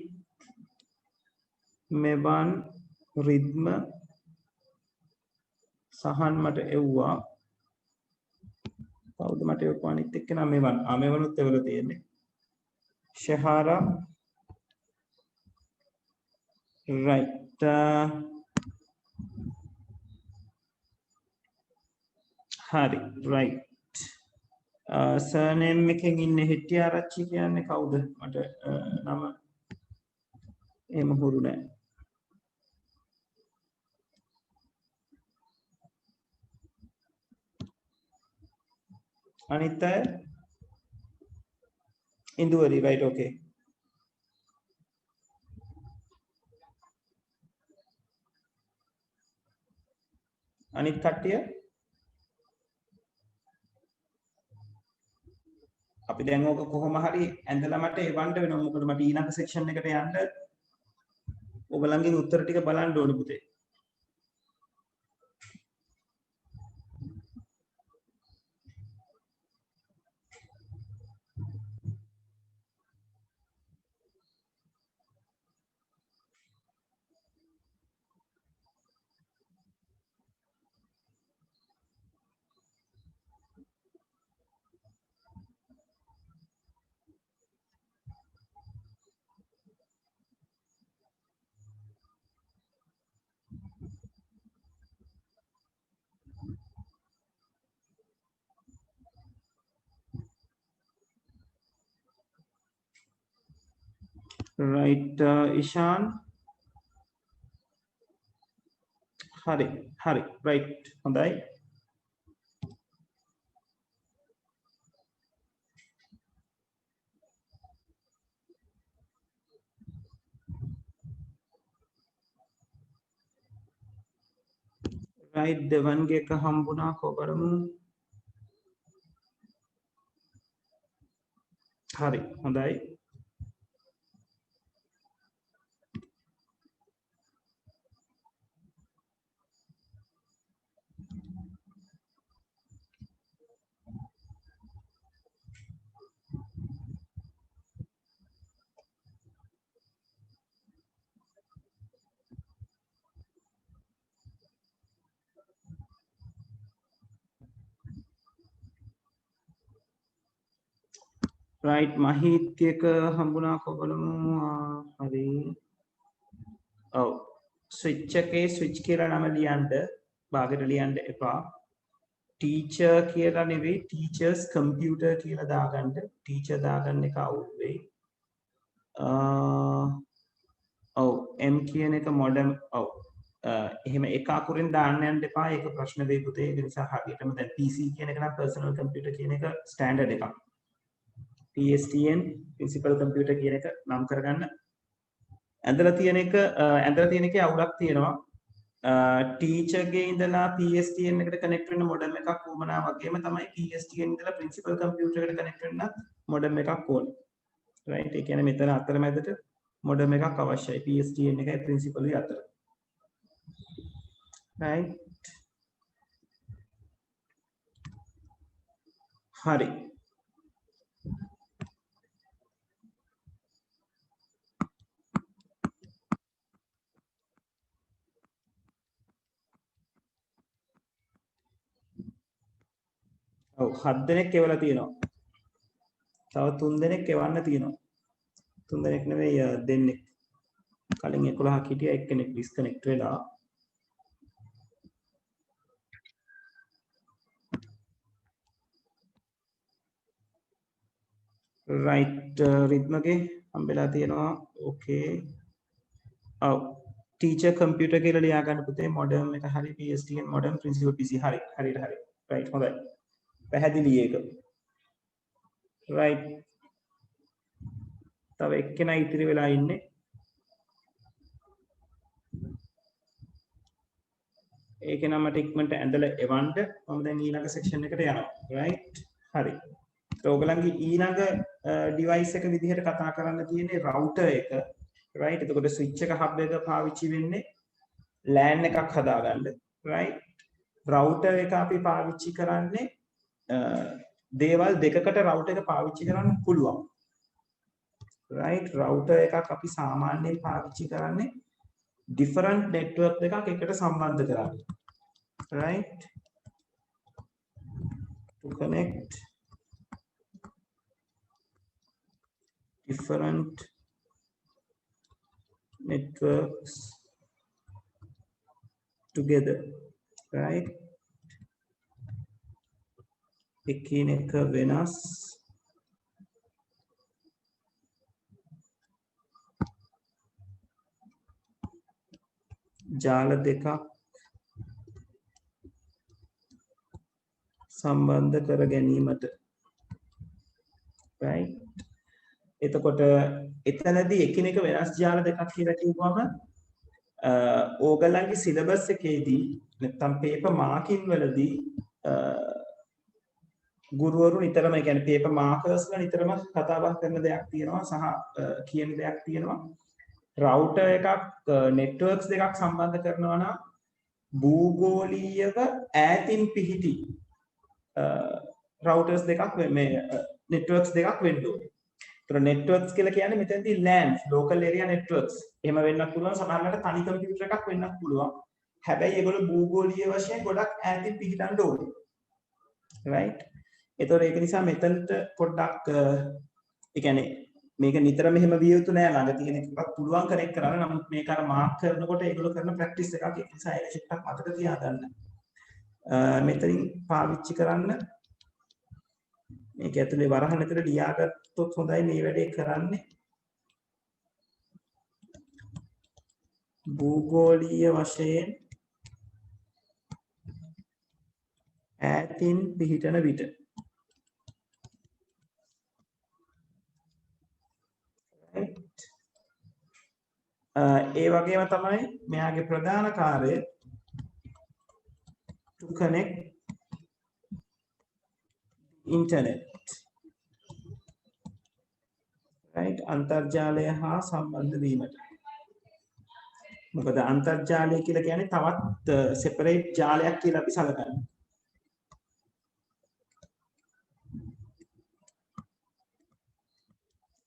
මෙවන් රිද්ම සහන් මට එව්වා කවුද මට එවපු අනිත් එක්කෙනා මෙවන් මෙවනුත් එවලා තියෙන්නේ ශහාරා right හරි right surname එකෙන් ඉන්නේ හෙට්ටිආරච්චි කියන්නේ කවුද මට නම එහෙම හුරු නැහැ අනිත් අය ඉන්දුවරි right okay අනිත් කට්ටිය අපි දැන් ඕක කොහොම හරි ඇඳලා මට එවන්න වෙනවා මොකද මට ඊළඟ සෙක්ෂන් එකට යන්න ඔයගලන්ගේ උත්තර ටික බලන්න ඕනේ පුතේ right ඉෂාන් හරි හරි right හොඳයි right දෙවන්ගේ එක හම්බුණා කොබරමු හරි හොඳයි right මහිත් එක හම්බුණා කොබලමු හරි ඔව් ස්විච් එකේ ස්විච් කියලා නම ලියන්න භාගෙට ලියන්න එපා ටීචර් කියලා නෙවෙයි ටීචර්ස් කම්පියුටර් කියලා දාගන්න ටීචර් දාගන්න එක අවුල් වෙයි ඔව් M කියන එක මොඩම් ඔව් එහෙම එක අකුරෙන් දාන්න යන්න එපා ඒක ප්‍රශ්න වෙයි පුතේ ඒ නිසා හරියටම දැන් PC කියන එක නම් පර්සනල් කම්පියුටර් කියන එක ස්ටෑන්ඩඩ් එකක් PSTN principal computer කියන එක නම් කරගන්න ඇඳලා තියෙන එකේ අවුලක් තියෙනවා ටීචර් ගේ ඉඳලා PSTN එකට කනෙක්ට් වෙන්න මොඩම් එකක් වුමනා වගේම තමයි PSTN ඉඳලා principal computer එකට කනෙක්ට් වෙන්න මොඩම් එකක් ඕනේ right ඒ කියන්නේ මෙතන අතරමැදට මොඩම් එකක් අවශ්‍යයි PSTN එකයි principal එකයි අතර right හරි ඔව් 7 දෙනෙක් එවලා තියෙනවා. තව 3 දෙනෙක් එවන්න තියෙනවා. 3 දෙනෙක් නෙවෙයි දෙන්නෙක්. කලින් 11ක් හිටියා එක්කෙනෙක් ඩිස්කනෙක්ට් වෙලා. right රිද්මගේ හම්බෙලා තියෙනවා okay ඔව් teacher computer කියලා ලියා ගන්න පුතේ modem එක හරි PSTN modem principal PC හරි හරියට හරි right හොඳයි පැහැදිලි ඒක right තව එක්කෙනා ඉතිරි වෙලා ඉන්නේ ඒක නම් මට ඉක්මනට ඇඳලා එවන්න මම දැන් ඊළඟ section එකට යනවා right හරි ඔයගලන්ගේ ඊළඟ device එක විදිහට කතා කරන්න තියෙන්නේ router එක right එතකොට switch එක hub එක පාවිච්චි වෙන්නේ LAN එකක් හදාගන්න right router එක අපි පාවිච්චි කරන්නේ දේවල් දෙකකට router එක පාවිච්චි කරන්න පුළුවන් right router එකක් අපි සාමාන්‍යයෙන් පාවිච්චි කරන්නේ different network එකක් එකට සම්බන්ධ කරන්න right to connect different networks together right ekineka venas ජාල දෙකක් සම්බන්ධ කර ගැනීමට right එතකොට එතනදී එකිනෙක වෙනස් ජාල දෙකක් කියලා කිව්වම ඕගලන්ගේ සිලබස් එකේදී නැත්නම් පේපර් මාකින් වලදී ගුරුවරු නිතරම ඒ කියන්නේ පේපර් මාකර්ස් වල නිතරම කතා බහ කරන දෙයක් තියෙනවා සහ කියන දෙයක් තියෙනවා router එකක් networks දෙකක් සම්බන්ධ කරනවා නම් භූගෝලීයව ඈතින් පිහිටි routers දෙකක් මේ networks දෙකක් වෙන්න ඕනේ. ඒතර networks කියලා කියන්නේ මෙතනදී LAN local area networks. එහෙම වෙන්නත් පුළුවන් සමහරවිට තනි කම්පියුටර් එකක් වෙන්නත් පුළුවන්. හැබැයි ඒගොල්ලෝ භූගෝලීය වශයෙන් ගොඩක් ඈතින් පිහිටන්න ඕනේ. right? ඒතර ඒක නිසා මෙතනට පොඩ්ඩක් ඒ කියන්නේ මේක නිතරම එහෙම විය යුතු නෑ ළඟ තියෙන එකක් පුළුවන් කනෙක්ට් කරන්න. නමුත් මේක අර මාක් කරනකොට ඒගොල්ලෝ කරන ප්‍රැක්ටිස් එකක්. ඒ නිසා ඒක ටිකක් මතක තියාගන්න. මෙතනින් පාවිච්චි කරන්න. මේක ඇතුලේ වරහන් ඇතුලේ ලියාගත්තොත් හොඳයි මේ වැඩේ කරන්නේ. භූගෝලීය වශයෙන් ඈතින් පිහිටන විට ඒ වගේම තමයි මෙයාගේ ප්‍රධාන කාර්යය to connect internet right අන්තර්ජාලය හා සම්බන්ධ වීමට මොකද අන්තර්ජාලය කියලා කියන්නේ තවත් separate ජාලයක් කියලා අපි සලකන්නේ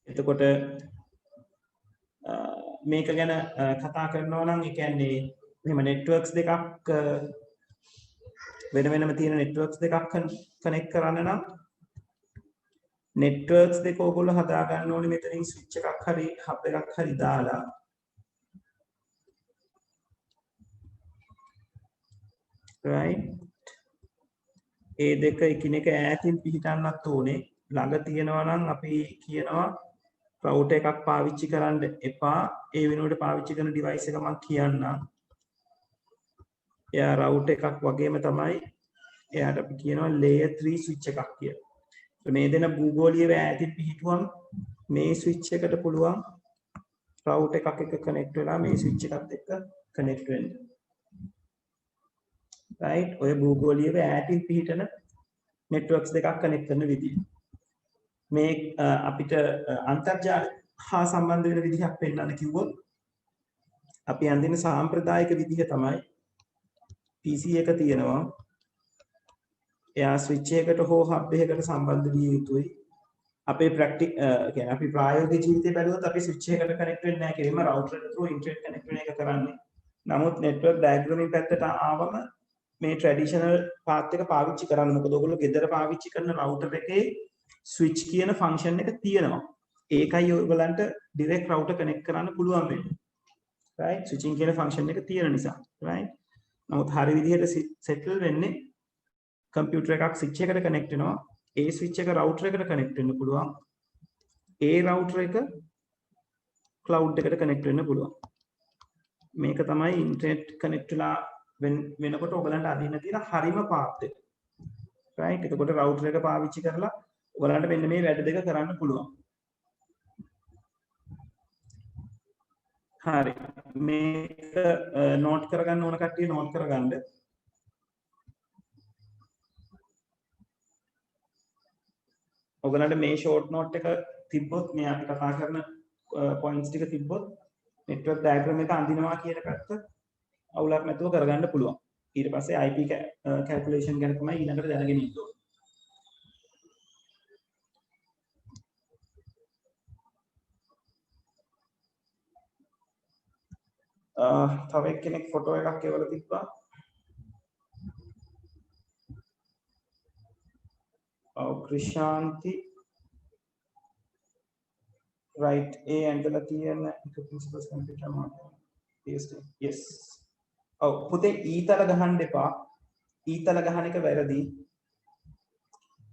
එතකොට මේක ගැන කතා කරනවා නම් ඒ කියන්නේ මෙහෙම networks දෙකක් වෙන වෙනම තියෙන networks දෙකක් connect කරන්න නම් networks දෙක ඕගොල්ලෝ හදා ගන්න ඕනේ මෙතනින් switch එකක් හරි hub එකක් හරි දාලා right ඒ දෙක එකිනෙක ඈතින් පිහිටන්නත් ඕනේ ළඟ තියෙනවා නම් අපි කියනවා router එකක් පාවිච්චි කරන්න එපා ඒ වෙනුවට පාවිච්චි කරන device එක මම කියන්නම් එයා router එකක් වගේම තමයි එයාට අපි කියනවා layer 3 switch එකක් කියලා. මේ දෙන භූගෝලීය ඈතින් පිහිටුවම මේ switch එකට පුළුවන් router එකක් එක්ක connect වෙලා මේ switch එකත් එක්ක connect වෙන්න. right ඔය භූගෝලීය ඈතින් පිහිටන networks දෙකක් connect කරන විදිහ. මේ අපිට අන්තර්ජාල හා සම්බන්ධ වෙන විදිහක් පෙන්වන්න කිව්වොත් අපි අඳින සාම්ප්‍රදායික විදිහ තමයි PC එක තියෙනවා එයා ස්විච් එකකට හෝ හබ් එකකට සම්බන්ධ විය යුතුයි අපේ කියන්නේ අපි ප්‍රායෝගික ජීවිතේ බැලුවොත් අපි ස්විච් එකකට කනෙක්ට් වෙන්නේ නැහැ කිරීම රවුටර් එක through ඉන්ටර්නෙට් කනෙක්ට් වෙන එක කරන්නේ නමුත් network diagramming පැත්තට ආවම මේ ට්‍රැඩිෂනල් පාත් එක පාවිච්චි කරන්න මොකද ඔයගොල්ලෝ ගෙදර පාවිච්චි කරන රවුටර් එකේ ස්විච් කියන ෆන්ක්ෂන් එක තියෙනවා ඒකයි ඔයගලන්ට ඩිරෙක්ට් රවුටර් කනෙක්ට් කරන්න පුළුවන් වෙන්නේ right switching කියන ෆන්ක්ෂන් එක තියෙන නිසා right නමුත් හරි විදිහට සෙටල් වෙන්නේ කම්පියුටර් එකක් ස්විච් එකට කනෙක්ට් වෙනවා ඒ ස්විච් එක රවුටර් එකට කනෙක්ට් වෙන්න පුළුවන් ඒ router එක cloud එකට connect වෙන්න පුළුවන්. මේක තමයි internet connect වෙලා වෙනකොට ඔයගලන්ට අදින්න තියෙන හරිම path එක. right? එතකොට router එක පාවිච්චි කරලා ඔයගලන්ට මෙන්න මේ වැඩ දෙක කරන්න පුළුවන්. හරි. මේක note කරගන්න ඕන කට්ටිය note කරගන්න. ඔයගලන්ට මේ short note එක තිබ්බොත් මේ අපි කතා කරන points ටික තිබ්බොත් network diagram එක අඳිනවා කියන පැත්ත අවුලක් නැතුව කරගන්න පුළුවන්. ඊට පස්සේ IP calculation ගැන තමයි ඊළඟට දැනගෙන ඉන්න ඕනේ. තව එක්කෙනෙක් ෆොටෝ එකක් එවලා තිබ්බා. ක්‍රිෂාන්ති right ඒ ඇඳලා තියෙන principles computer model yes පුතේ ඊතල ගහන්න එපා. ඊතල ගහන එක වැරදි.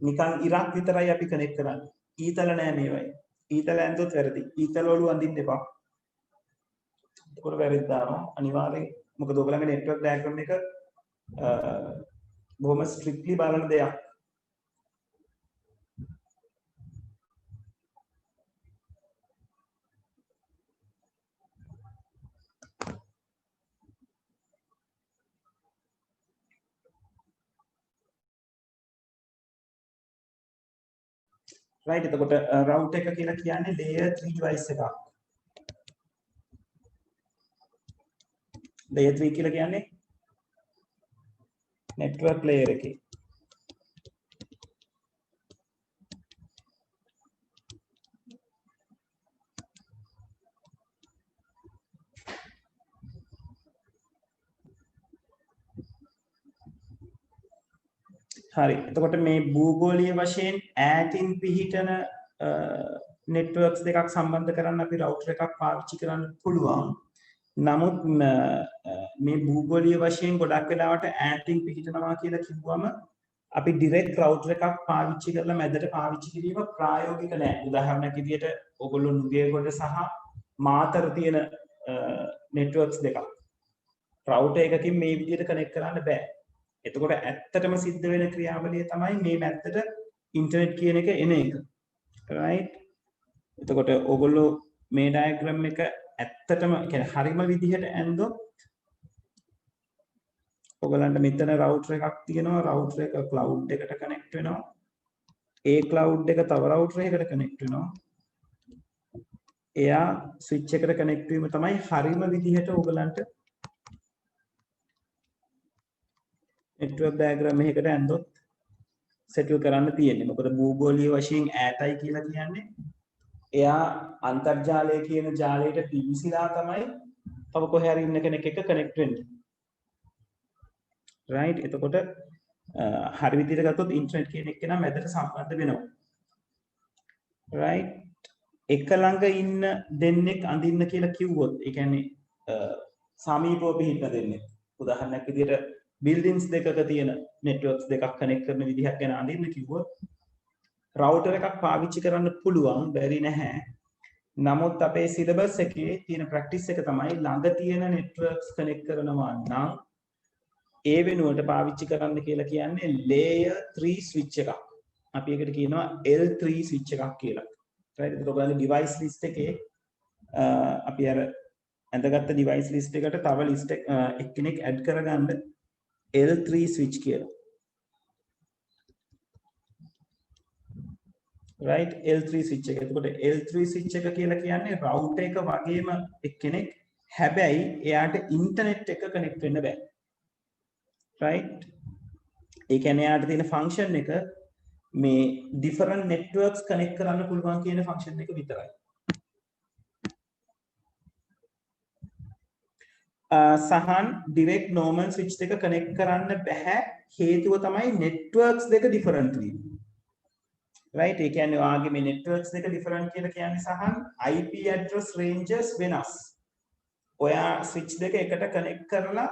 නිකන් ඉරක් විතරයි අපි කනෙක්ට් කරන්නේ. ඊතල නෑ මේවයි. ඊතල ඇඳුත් වැරදි. ඊතල වල අඳින්න එපා. ඒක වැරදිද දානවා අනිවාර්යෙන්. මොකද ඔයගලගේ network diagram එක බොහොම strictly බලන දෙයක්. right එතකොට router එක කියලා කියන්නේ layer 3 device එකක්. layer 3 කියලා කියන්නේ network layer එකේ. හරි. එතකොට මේ භූගෝලීය වශයෙන් ඈතින් පිහිටන networks දෙකක් සම්බන්ධ කරන්න අපි router එකක් පාවිච්චි කරන්න පුළුවන්. නමුත් මේ භූගෝලීය වශයෙන් ගොඩක් වෙලාවට ඈතින් පිහිටනවා කියලා කිව්වම අපි direct router එකක් පාවිච්චි කරලා මැදට පාවිච්චි කිරීම ප්‍රායෝගික නෑ. උදාහරණයක් විදිහට ඔයගොල්ලෝ නුගේගොඩ සහ මාතර තියෙන networks දෙකක් router එකකින් මේ විදිහට connect කරන්න බෑ. එතකොට ඇත්තටම සිද්ධ වෙන ක්‍රියාවලිය තමයි මේ මැද්දට ඉන්ටර්නෙට් කියන එක එන එක. right? එතකොට ඔයගොල්ලෝ මේ ඩයග්‍රෑම් එක ඇත්තටම කියන්නේ හරිම විදිහට ඇඳොත් ඔයගලන්ට මෙතන රවුටර් එකක් තියෙනවා. රවුටර් එක ක්ලවුඩ් එකට කනෙක්ට් වෙනවා. ඒ ක්ලවුඩ් එක තව රවුටර් එකකට කනෙක්ට් වෙනවා. එයා ස්විච් එකට කනෙක්ට් වීම තමයි හරිම විදිහට ඔයගලන්ට network diagram එකකට ඇඳොත් settle කරන්න තියෙන්නේ. මොකද භූගෝලීය වශයෙන් ඈතයි කියලා කියන්නේ එයා අන්තර්ජාලය කියන ජාලයට පිවිසිලා තමයි තව කොහේ හරි ඉන්න කෙනෙක් එක්ක කනෙක්ට් වෙන්නේ. right? එතකොට හරි විදිහට ගත්තොත් ඉන්ටර්නෙට් කියන එක නම් මැදට සම්බන්ධ වෙනවා. right? එක ළඟ ඉන්න දෙන්නෙක් අඳින්න කියලා කිව්වොත් ඒ කියන්නේ සමීපව පිහිටන දෙන්නෙක්. උදාහරණයක් විදිහට buildings දෙකක තියෙන networks දෙකක් connect කරන විදිහක් ගැන අඳින්න කිව්වොත් router එකක් පාවිච්චි කරන්න පුළුවන් බැරි නැහැ. නමුත් අපේ syllabus එකේ තියෙන practice එක තමයි ළඟ තියෙන networks connect කරනවා නම් ඒ වෙනුවට පාවිච්චි කරන්න කියලා කියන්නේ layer 3 switch එකක්. අපි ඒකට කියනවා L3 switch එකක් කියලා. right? ඒක ඔයගොල්ලන්ගේ device list එකේ අපි අර ඇඳගත්ත device list එකට තව list එක්කෙනෙක් add කරගන්න L3 switch කියලා. right? L3 switch එක. එතකොට L3 switch එක කියලා කියන්නේ router එක වගේම එක්කෙනෙක්. හැබැයි එයාට internet එක connect වෙන්න බෑ. right? ඒ කියන්නේ එයාට තියෙන function එක මේ different networks connect කරන්න පුළුවන් කියන function එක විතරයි. සහන් direct normal switch දෙක connect කරන්න බෑ. හේතුව තමයි networks දෙක different වීම. right? ඒ කියන්නේ ඔයාගේ මේ networks දෙක different කියලා කියන්නේ සහන් IP address ranges වෙනස්. ඔයා switch දෙක එකට connect කරලා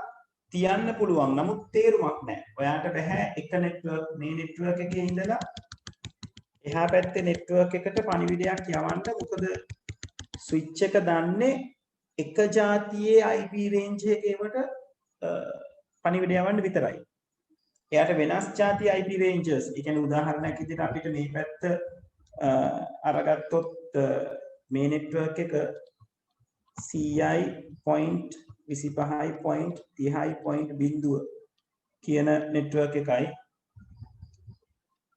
තියන්න පුළුවන්. නමුත් තේරුමක් නැහැ. ඔයාට බෑ එක network මේ network එකේ ඉඳලා එහා පැත්තේ network එකට පණිවිඩයක් යවන්න මොකද switch එක දන්නේ එක જાතියේ IP range එකකට පණිවිඩය යවන්න විතරයි. එයාට වෙනස් જાති IP ranges. ඒ කියන්නේ උදාහරණයක් විදිහට අපිට මේ පැත්ත අරගත්තොත් මේ network එක CI.25.30.0 කියන network එකයි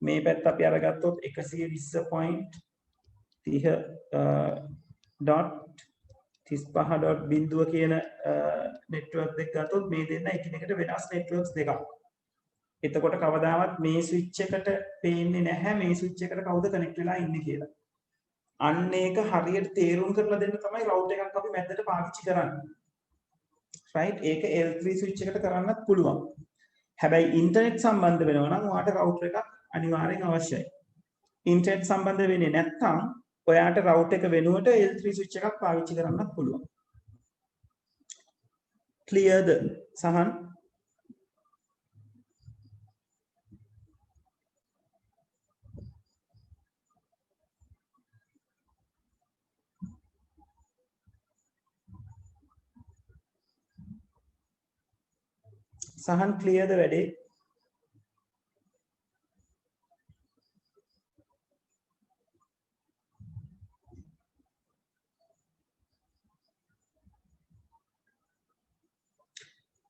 මේ පැත්ත අපි අරගත්තොත් 120.35.0 කියන network දෙක ගත්තොත් මේ දෙන්න එකිනෙකට වෙනස් networks දෙකක්. එතකොට කවදාවත් මේ ස්විච් එකට පේන්නේ නැහැ මේ ස්විච් එකට කවුද කනෙක්ට් වෙලා ඉන්නේ කියලා. අන්න ඒක හරියට තේරුම් කරලා දෙන්න තමයි රවුටර් එකක් අපි මැද්දට පාවිච්චි කරන්නේ. right? ඒක L3 ස්විච් එකට කරන්නත් පුළුවන්. හැබැයි ඉන්ටර්නෙට් සම්බන්ධ වෙනවා නම් ඔයාට රවුටර් එකක් අනිවාර්යෙන් අවශ්‍යයි. ඉන්ටර්නෙට් සම්බන්ධ වෙන්නේ නැත්නම් ඔයාට රවුටර් එක වෙනුවට L3 ස්විච් එකක් පාවිච්චි කරන්නත් පුළුවන්. clearද සහන්? සහන් ක්ලියර්ද වැඩේ?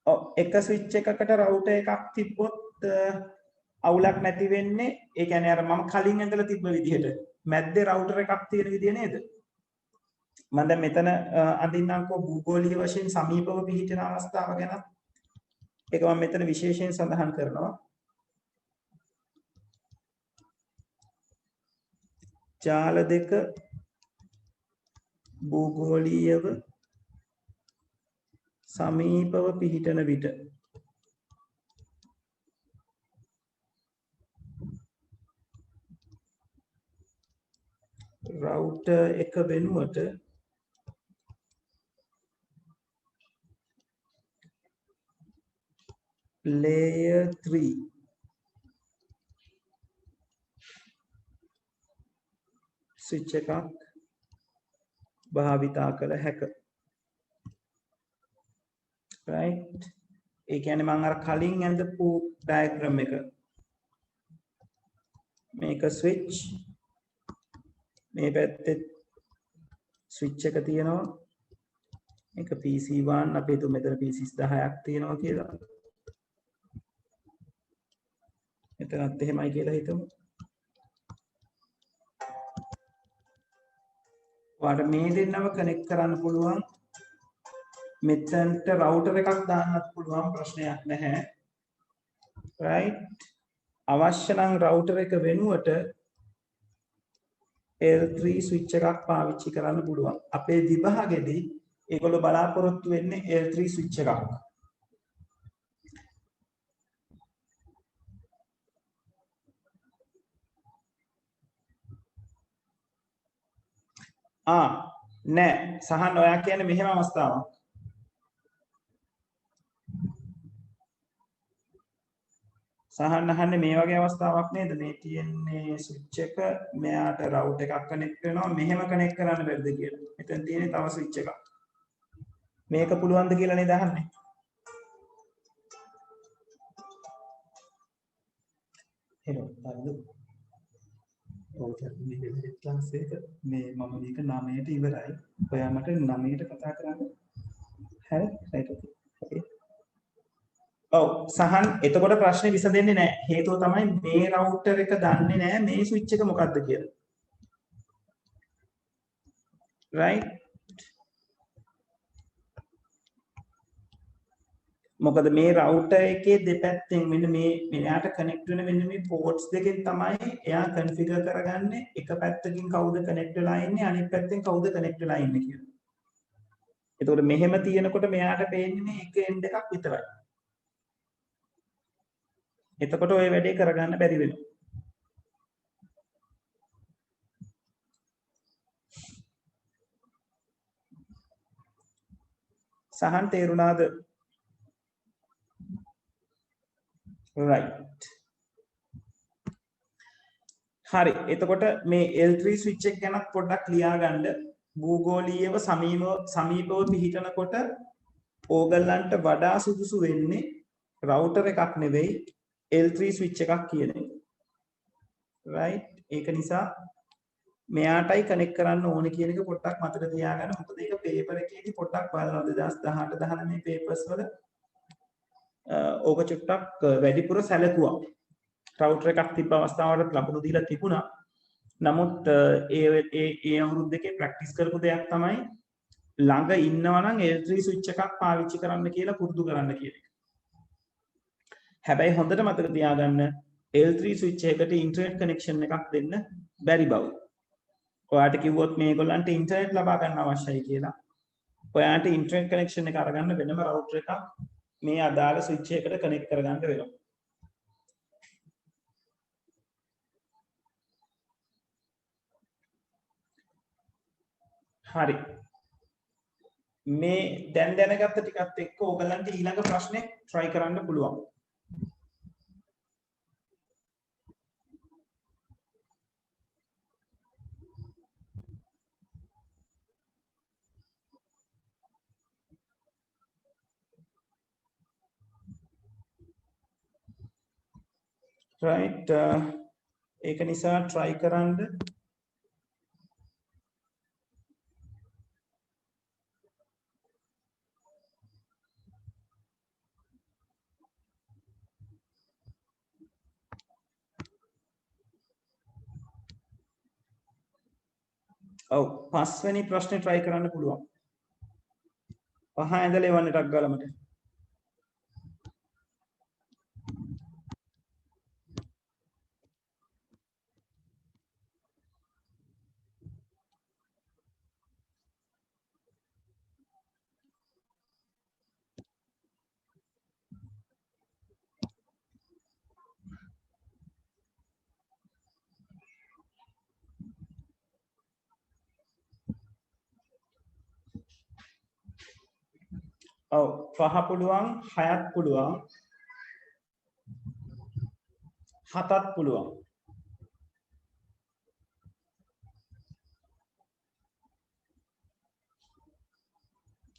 ඔව් එක ස්විච් එකකට රවුටර් එකක් තිබ්බොත් අවුලක් නැති වෙන්නේ ඒ කියන්නේ අර මම කලින් ඇඳලා තිබ්බ විදිහට මැද්දේ රවුටර් එකක් තියෙන විදිය නේද? මම දැන් මෙතන අඳින්නම්කෝ භූගෝලීය වශයෙන් සමීපව පිහිටන අවස්ථාව ගැන ඒක මම මෙතන විශේෂයෙන් සඳහන් කරනවා. ජාල දෙක භූගෝලීයව සමීපව පිහිටන විට රවුටර් එක වෙනුවට layer 3 ස්විච් එකක් භාවිතා කළ හැක. right? ඒ කියන්නේ මම අර කලින් ඇඳපු ඩයග්‍රෑම් එක මේක ස්විච් මේ පැත්තේ ස්විච් එක තියෙනවා මේක PC1 අපි හිතමු මෙතන PCs 10ක් තියෙනවා කියලා. එතනත් එහෙමයි කියලා හිතමු. ඔයාලට මේ දෙන්නව කනෙක්ට් කරන්න පුළුවන්. මෙතනට රවුටර් එකක් දාන්නත් පුළුවන් ප්‍රශ්නයක් නැහැ. right? අවශ්‍ය නම් රවුටර් එක වෙනුවට L3 ස්විච් එකක් පාවිච්චි කරන්න පුළුවන්. අපේ විභාගෙදී ඒගොල්ලෝ බලාපොරොත්තු වෙන්නේ L3 ස්විච් එකක්. නෑ සහන් ඔයා කියන්නේ මෙහෙම අවස්ථාවක්. සහන් අහන්නේ මේ වගේ අවස්ථාවක් නේද? මේ තියෙන්නේ ස්විච් එක මෙයාට රවුටර් එකක් කනෙක්ට් වෙනවා මෙහෙම කනෙක්ට් කරන්න බැරිද කියලා. මෙතන තියෙන්නේ තව ස්විච් එකක්. මේක පුළුවන්ද කියලා නේද අහන්නේ? එහෙනම් හරිද? ඔව් මේ ක්ලාස් එක මේ මම මේක 9ට ඉවරයි. ඔයා මට 9ට කතා කරන්න. හරි? රයිට් ඕකේ. ඔව් සහන් එතකොට ප්‍රශ්නේ විසඳෙන්නේ නැහැ. හේතුව තමයි මේ රවුටර් එක දන්නේ නැහැ මේ ස්විච් එක මොකක්ද කියලා. right? මොකද මේ රවුටර් එකේ දෙපැත්තෙන් මෙන්න මේ මෙයාට කනෙක්ට් වෙන මෙන්න මේ පෝට්ස් දෙකෙන් තමයි එයා කන්ෆිගර් කරගන්නේ එක පැත්තකින් කවුද කනෙක්ට් වෙලා ඉන්නේ අනිත් පැත්තෙන් කවුද කනෙක්ට් වෙලා ඉන්නේ කියලා. එතකොට මෙහෙම තියෙනකොට මෙයාට පේන්නේ එක එන්ඩ් එකක් විතරයි. එතකොට ඔය වැඩේ කරගන්න බැරි වෙනවා. සහන් තේරුණාද? right. හරි. එතකොට මේ L3 ස්විච් එක ගැන පොඩ්ඩක් ලියා ගන්න. භූගෝලීයව සමීපව පිහිටනකොට ඕගලන්ට වඩා සුදුසු වෙන්නේ රවුටර් එකක් නෙවෙයි L3 ස්විච් එකක් කියන එක. right? ඒක නිසා මෙයාටයි කනෙක්ට් කරන්න ඕනේ කියන එක පොඩ්ඩක් මතක තියාගන්න. මොකද ඒක පේපර් එකේදී පොඩ්ඩක් බලනවා 2018 19 පේපර්ස් වල ඕක චුට්ටක් වැඩිපුර සැලකුවා. රවුටර් එකක් තිබ්බ අවස්ථාවකට ලකුණු දීලා තිබුණා. නමුත් ඒ අවුරුදු දෙකේ ප්‍රැක්ටිස් කරපු දෙයක් තමයි ළඟ ඉන්නවා නම් L3 ස්විච් එකක් පාවිච්චි කරන්න කියලා පුරුදු කරන්න කියන එක. හැබැයි හොඳට මතක තියාගන්න L3 ස්විච් එකකට ඉන්ටර්නෙට් කනෙක්ෂන් එකක් දෙන්න බැරි බව. ඔයාට කිව්වොත් මේගොල්ලන්ට ඉන්ටර්නෙට් ලබා ගන්න අවශ්‍යයි කියලා. ඔයාට ඉන්ටර්නෙට් කනෙක්ෂන් එක අරගන්න වෙනම රවුටර් එකක් මේ අදාළ ස්විච් එකකට කනෙක්ට් කරගන්න වෙනවා. හරි. මේ දැන් දැනගත්ත ටිකත් එක්ක ඕගලන්ට ඊළඟ ප්‍රශ්නේ try කරන්න පුළුවන්. right ඒක නිසා try කරන්න. ඔව් පස්වෙනි ප්‍රශ්නේ try කරන්න පුළුවන්. පහ ඇඳලා එවන්න ටක් ගාලා මට. ඔව් පහ පුළුවන්, හයත් පුළුවන්, හතත් පුළුවන්.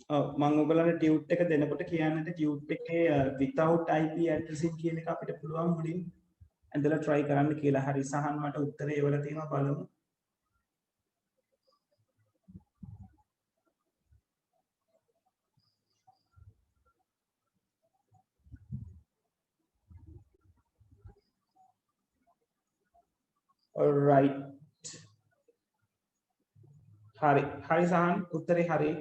ඔව් මම ඔයගලන්ට ටියුට් එක දෙනකොට කියන්නට ටියුට් එකේ without IP addressing කියන එක අපිට පුළුවන් මුලින් ඇඳලා try කරන්න කියලා. හරි සහන් මට උත්තරේ එවලා තියෙනවා බලමු. alright. හරි. හරි සහන් උත්තරේ හරි.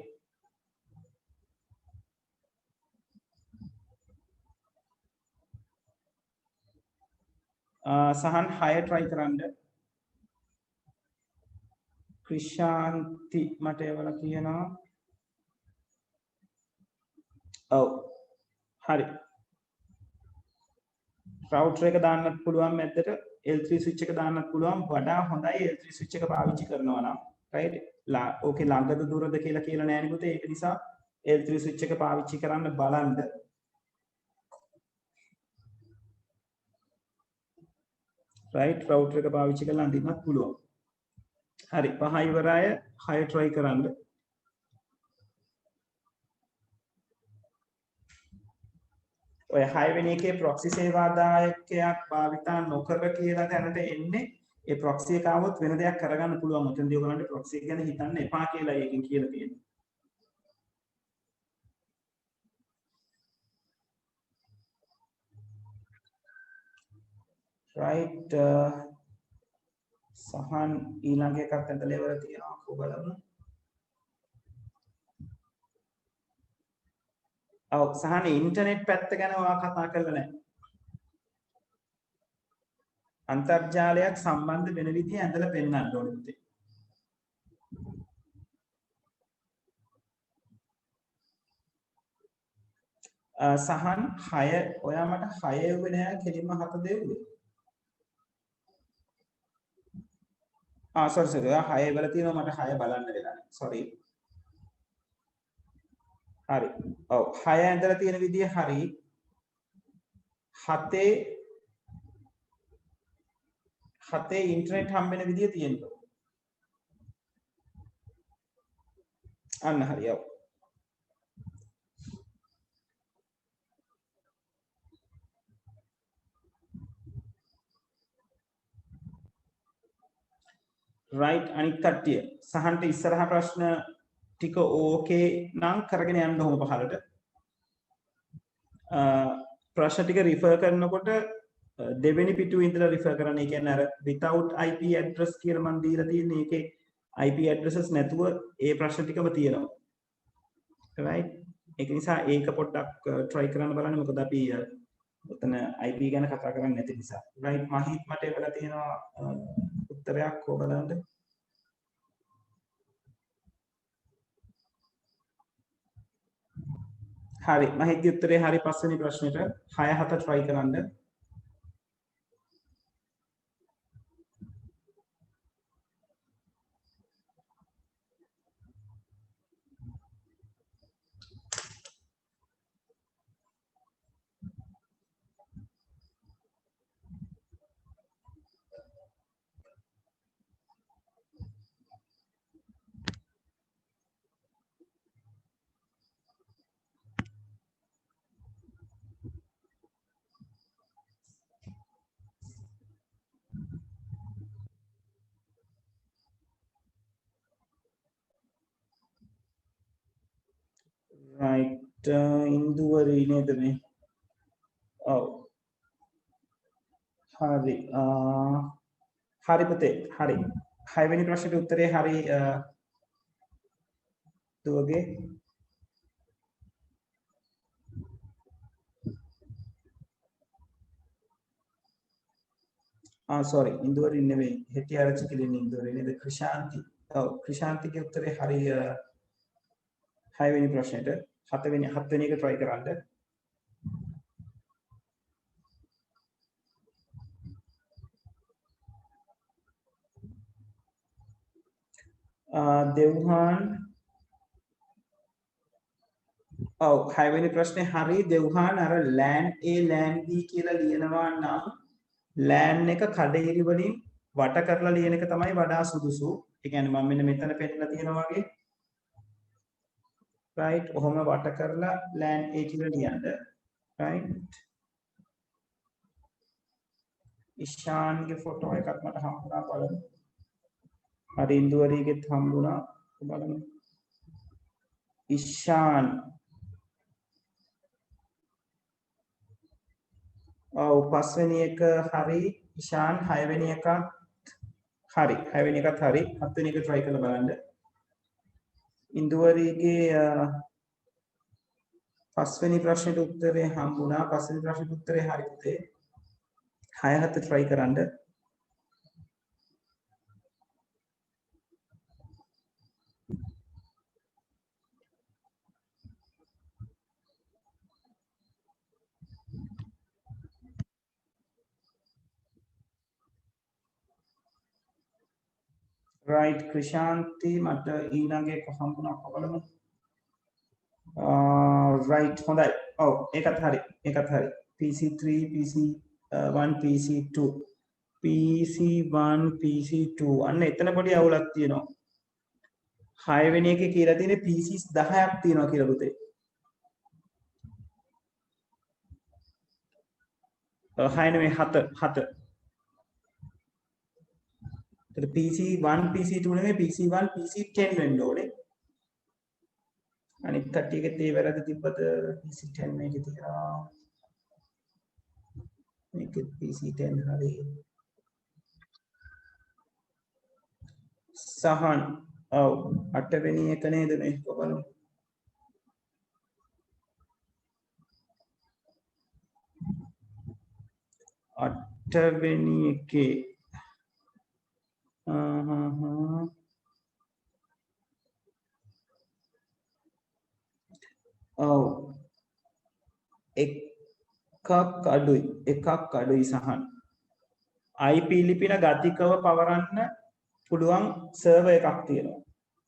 සහන් 6 try කරන්න. ක්‍රිෂාන්ති මට එවලා කියනවා. ඔව්. හරි. රවුටර් එක දාන්නත් පුළුවන් මැද්දට L3 ස්විච් එක දාන්නත් පුළුවන්. වඩා හොඳයි L3 ස්විච් එක පාවිච්චි කරනවා නම්. right? ඕකේ ළඟද දුරද කියලා කියලා නෑ නේ පුතේ. ඒක නිසා L3 ස්විච් එක පාවිච්චි කරන්න බලන්න. right? රවුටර් එක පාවිච්චි කරලා අඳින්නත් පුළුවන්. හරි 5 ඉවරයි 6 try කරන්න. ඔය 6 වෙනි එකේ proxy සේවාදායකයක් භාවිතා නොකර කියලා දැනට එන්නේ ඒ proxy එක આવොත් වෙන දෙයක් කරගන්න පුළුවන්. උතනදී ඔයගලන්ට proxy එක ගැන හිතන්න එපා කියලා ඒකෙන් කියලා තියෙනවා. right සහන් ඊළඟ එකක් ඇඳලා ඉවර තියෙනවා. ඔයගලම ඔව් සහන ඉන්ටර්නෙට් පැත්ත ගැන ඔයා කතා කරලා නැහැ. අන්තර්ජාලයක් සම්බන්ධ වෙන විදිහ ඇඳලා පෙන්නන්න ඕනේ පුතේ. සහන් 6 ඔයා මට 6 එව්වේ නෑ කෙලින්ම 7 දෙව්වේ. sorry ඔයා 6 ඉවලා තියෙනවා මට 6 බලන්න වෙලා නෑ. sorry. හරි. ඔව් 6 ඇඳලා තියෙන විදිය හරි. 7 7 ඉන්ටර්නෙට් හම්බෙන විදිය තියෙනවා. අන්න හරියව. right අනිත් කට්ටිය සහන්ට ඉස්සරහ ප්‍රශ්න ටික ඕකේ නම් කරගෙන යන්න ඕම පහලට. ප්‍රශ්න ටික රිෆර් කරනකොට දෙවෙනි පිටුවේ ඉඳලා රිෆර් කරන්න. ඒ කියන්නේ අර without IP address කියලා මම දීලා තියෙන්නේ. ඒකේ IP addresses නැතුව ඒ ප්‍රශ්න ටිකම තියෙනවා. right ඒක නිසා ඒක පොඩ්ඩක් try කරන්න බලන්න. මොකද අපි උතන IP ගැන කතා කරන්නේ නැති නිසා. right මහිත් මට එවලා තියෙනවා උත්තරයක් ඔබලන්ට. හරි මහිත්ගේ උත්තරේ හරි. පස්වෙනි ප්‍රශ්නෙට 6 7 try කරන්න. right ඉන්දුවරි නේද මේ? ඔව් හරි හරි පුතේ හරි. 6 වෙනි ප්‍රශ්නෙට උත්තරේ හරි දුවගේ. sorry ඉන්දුවරි නෙවෙයි. හෙටි ආරච්චි කිලින් ඉන්දුවරි නේද? ක්‍රිෂාන්ති. ඔව් ක්‍රිෂාන්තිගේ උත්තරේ හරි 6 වෙනි ප්‍රශ්නෙට. 7 වෙනි එක try කරන්න. දෙව්හාන් ඔව් 6 වෙනි ප්‍රශ්නේ හරි. දෙව්හාන් අර land A land B කියලා ලියනවා නම් land එක කඩිරි වලින් වට කරලා ලියන එක තමයි වඩා සුදුසු. ඒ කියන්නේ මම මෙන්න මෙතන පෙන්නලා තියෙනවා වගේ right ඔහොම වට කරලා land A කියලා ලියන්න right. ඉෂාන්ගේ ෆොටෝ එකක් මට හම්බුණා බලමු. හරි ඉන්දුවරිගෙත් හම්බුණා බලමු. ඉෂාන් ඔව් 5 වෙනි එක හරි. ඉෂාන් 6 වෙනි එකත් හරි. 6 වෙනි එකත් හරි. 7 වෙනි එක try කරලා බලන්න. ඉන්දුවරිගේ 5 වෙනි ප්‍රශ්නෙට උත්තරේ හම්බුණා. 5 වෙනි ප්‍රශ්නෙට උත්තරේ හරි පුතේ. 6 7 try කරන්න. right ක්‍රිෂාන්ති මට ඊළඟ එක හම්බුණා බලමු. right හොඳයි. ඔව් ඒකත් හරි. PC3 PC1 PC2 PC1 PC2 අන්න එතන පොඩි අවුලක් තියෙනවා. 6 වෙනි එකේ කියලා තියෙන්නේ PCs 10ක් තියෙනවා කියලා පුතේ. 6 නෙමෙයි 7. එතන PC1 PC2 නෙමෙයි PC1 PC10 වෙන්න ඕනේ. අනිත් කට්ටියගේ තේ වැරද්ද තිබ්බද? PC10 මේකේ තියෙනවා. මේක PC10 හරි. සහන් ඔව් 8 වෙනි එක නේද මේ බලමු. 8 වෙනි එකේ ඔව් එකක් අඩුයි සහන්. IP ලිපින ගතිකව පවරන්න පුළුවන් සර්වර් එකක් තියෙනවා.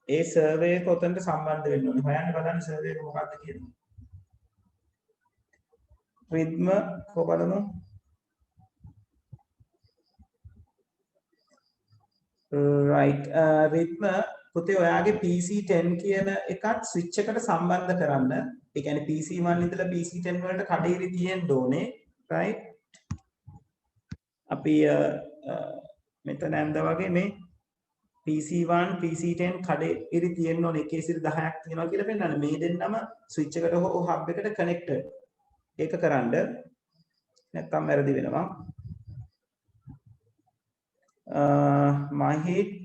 ඒ සර්වර් එක උතන්ට සම්බන්ධ වෙන්න ඕනේ. හොයන්න බලන්න සර්වර් එක මොකක්ද කියලා. රිද්ම කොබලමු. right රිද්ම පුතේ ඔයාගේ PC10 කියන එකත් ස්විච් එකට සම්බන්ධ කරන්න. ඒ කියන්නේ PC1 ඉඳලා PC10 වලට කඩේරි තියෙන්න ඕනේ. right අපි මෙතන ඇඳ වගේ මේ PC1 PC10 කඩේරි තියෙන්න ඕනේ. එකේ සිට 10ක් තියෙනවා කියලා පෙන්නන්න. මේ දෙන්නම ස්විච් එකට හෝ හබ් එකට කනෙක්ටඩ්. ඒක කරන්න නැත්තම් වැරදි වෙනවා. Mahit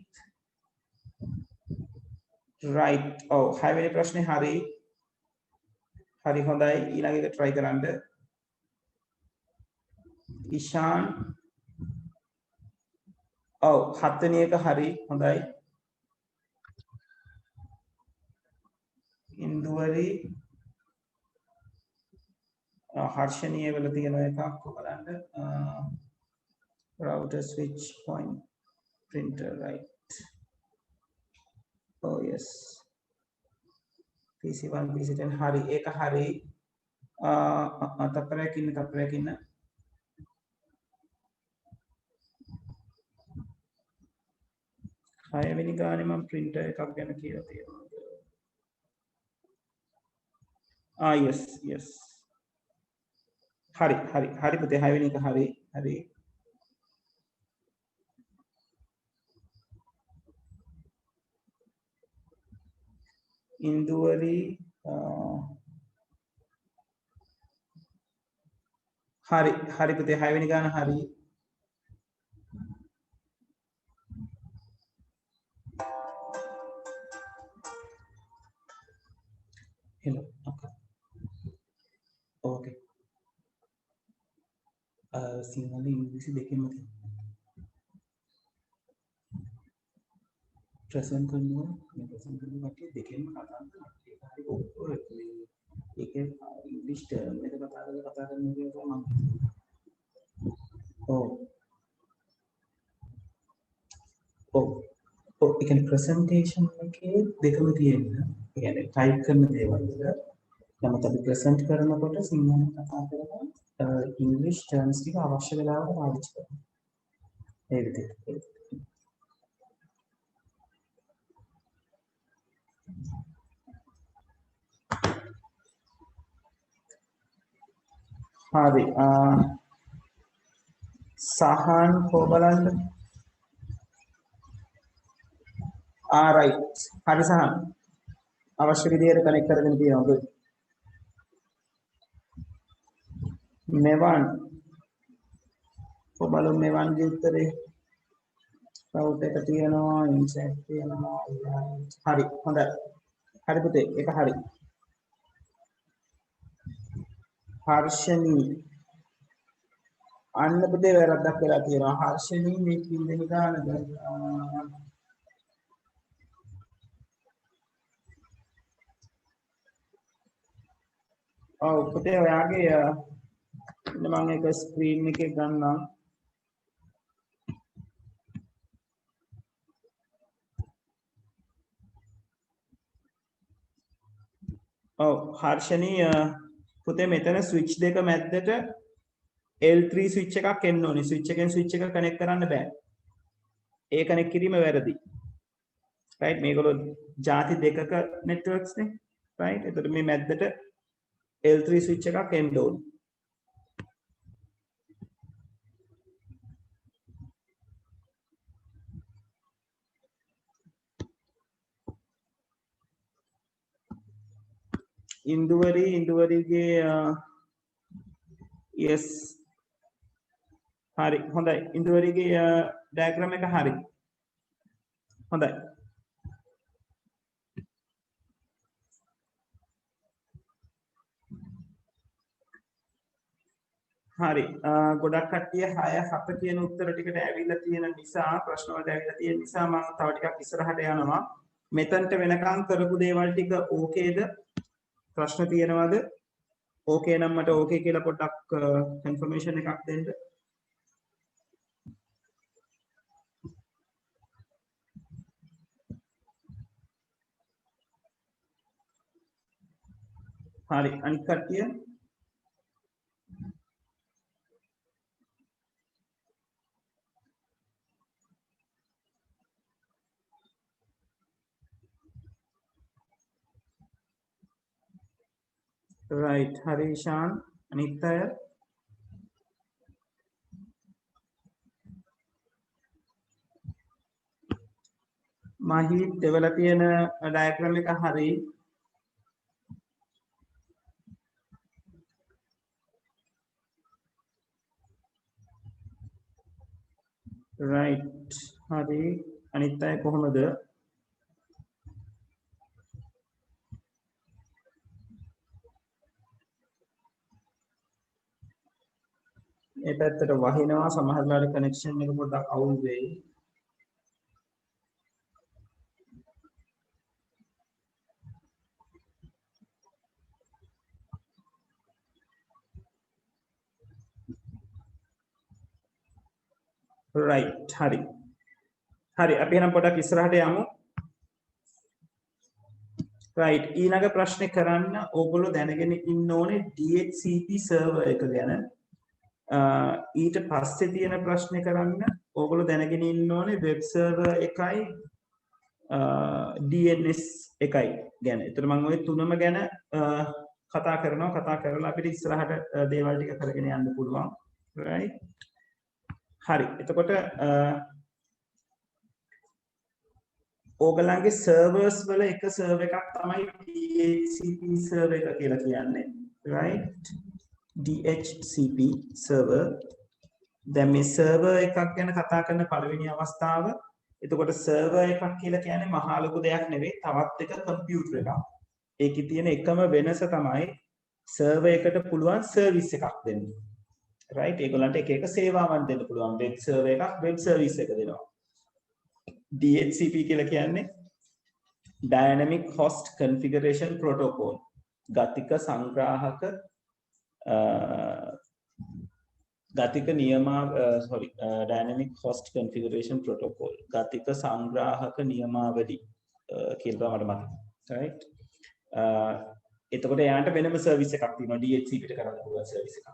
right oh හයවෙනි ප්‍රශ්නේ හරි හොඳයි ඊළඟ එක try කරන්න ඉෂාන් ඔව් හත්වෙනි එක හරි හොඳයි ඉන්දුවරි හර්ෂණීය වල තියෙන එකක් බලන්න router switch point printer right oh yes PC1 PC10 hari ඒක හරි තත්පරයක් ඉන්න හයවෙනි ගානේ මම printer එකක් ගැන කියලා තියෙනවා yes hari පුතේ හයවෙනි එක hari ඉන්දුවරි hari පුතේ හයවෙනි ගාන hari hello okay සිංහල ඉංග්‍රීසි දෙකෙන්ම ප්‍රසන් කරනවා කට්ටිය දෙකෙන්ම කතා කරනවා ඒක ඉංග්‍රීසි ටර්ම් එක කතා කරන එක මම ඔව් ඒ කියන්නේ ප්‍රසන්ටේෂන් එකේ දෙකම තියෙන. ඒ කියන්නේ ටයිප් කරන දේවල් වල නමුත් අපි ප්‍රසන්ට් කරනකොට සිංහලෙන් කතා කරනවා ඉංග්‍රීසි ටර්ම්ස් ටික අවශ්‍ය වෙලාවට පාවිච්චි කරනවා. ඒ විදිහට. හරි සහන් කොබලන්න right හරි සහන් අවශ්‍ය විදිහට කනෙක්ට් කරගෙන තියෙනවා good මෙවන් කොබලු මෙවන්ගේ උත්තරේ රවුට් එක තියෙනවා ඉන්සර්ට් තියෙනවා හරි හොඳයි හරි පුතේ ඒක හරි හර්ෂණී අන්න පුතේ වැරද්දක් වෙලා තියෙනවා හර්ෂණී මේ කින්දෙන ගානද ඔව් පුතේ ඔයාගේ මම එක ස්ක්‍රීන් එකේ ගන්නම් ඔව් හර්ෂණී පුතේ මෙතන ස්විච් දෙක මැද්දට L3 ස්විච් එකක් එන්න ඕනේ ස්විච් එකෙන් ස්විච් එක කනෙක්ට් කරන්න බෑ ඒ කනෙක්ට් කිරීම වැරදි right මේගොල්ලෝ ಜಾති දෙකක networks නේ right එතකොට මේ මැද්දට L3 ස්විච් එකක් එන්න ඕනේ ඉන්දුවරිගේ yes හරි හොඳයි ඉන්දුවරිගේ ඩයග්‍රෑම් එක හරි හොඳයි හරි ගොඩක් කට්ටිය 6 7 කියන උත්තර ටිකට ඇවිල්ලා තියෙන නිසා ප්‍රශ්න වලට ඇවිල්ලා තියෙන නිසා මම තව ටිකක් ඉස්සරහට යනවා මෙතනට වෙනකන් කරපු දේවල් ටික ඕකේද ප්‍රශ්න තියෙනවද ඕකේ නම් මට ඕකේ කියලා පොඩ්ඩක් කන්ෆර්මේෂන් එකක් දෙන්න හරි අනිත් කට්ටිය right Harishan අනිත් අය මහිත් දෙවලා තියෙන ඩයග්‍රෑම් එක හරි right හරි අනිත් අය කොහොමද මේ පැත්තට වහිනවා සමහර වෙලාවට කනෙක්ෂන් එක පොඩ්ඩක් අවුල් වෙයි right හරි හරි අපි එහෙනම් පොඩ්ඩක් ඉස්සරහට යමු right ඊළඟ ප්‍රශ්නේ කරන්න ඕගොල්ලෝ දැනගෙන ඉන්න ඕනේ DHCP සර්වර් එක ගැන ඊට පස්සේ තියෙන ප්‍රශ්නේ කරන්න ඕගොල්ලෝ දැනගෙන ඉන්න ඕනේ වෙබ් සර්වර් එකයි DNS එකයි ගැන. ඒතර මම ওই තුනම ගැන කතා කරලා අපිට ඉස්සරහට දේවල් ටික කරගෙන යන්න පුළුවන්. right හරි. එතකොට ඕගලන්ගේ සර්වර්ස් වල එක සර්වර් එකක් තමයි DHCP සර්වර් එක කියලා කියන්නේ. right DHCP server දැන් මේ සර්වර් එකක් ගැන කතා කරන පළවෙනි අවස්ථාව එතකොට සර්වර් එකක් කියලා කියන්නේ මහා ලොකු දෙයක් නෙවෙයි තවත් එක කම්පියුටර් එකක් ඒකේ තියෙන එකම වෙනස තමයි සර්වර් එකට පුළුවන් සර්විස් එකක් දෙන්න right ඒගොල්ලන්ට එක එක සේවාවන් දෙන්න පුළුවන් වෙබ් සර්වර් එකක් වෙබ් සර්විස් එක දෙනවා DHCP කියලා කියන්නේ dynamic host configuration protocol ගතික සංග්‍රාහක ගතික dynamic host configuration protocol ගතික සංග්‍රාහක නියමාවලි කියලා මට මතකයි right එතකොට එයාට වෙනම සර්විස් එකක් තියෙනවා DHCP ට කරන්න පුළුවන් සර්විස් එකක්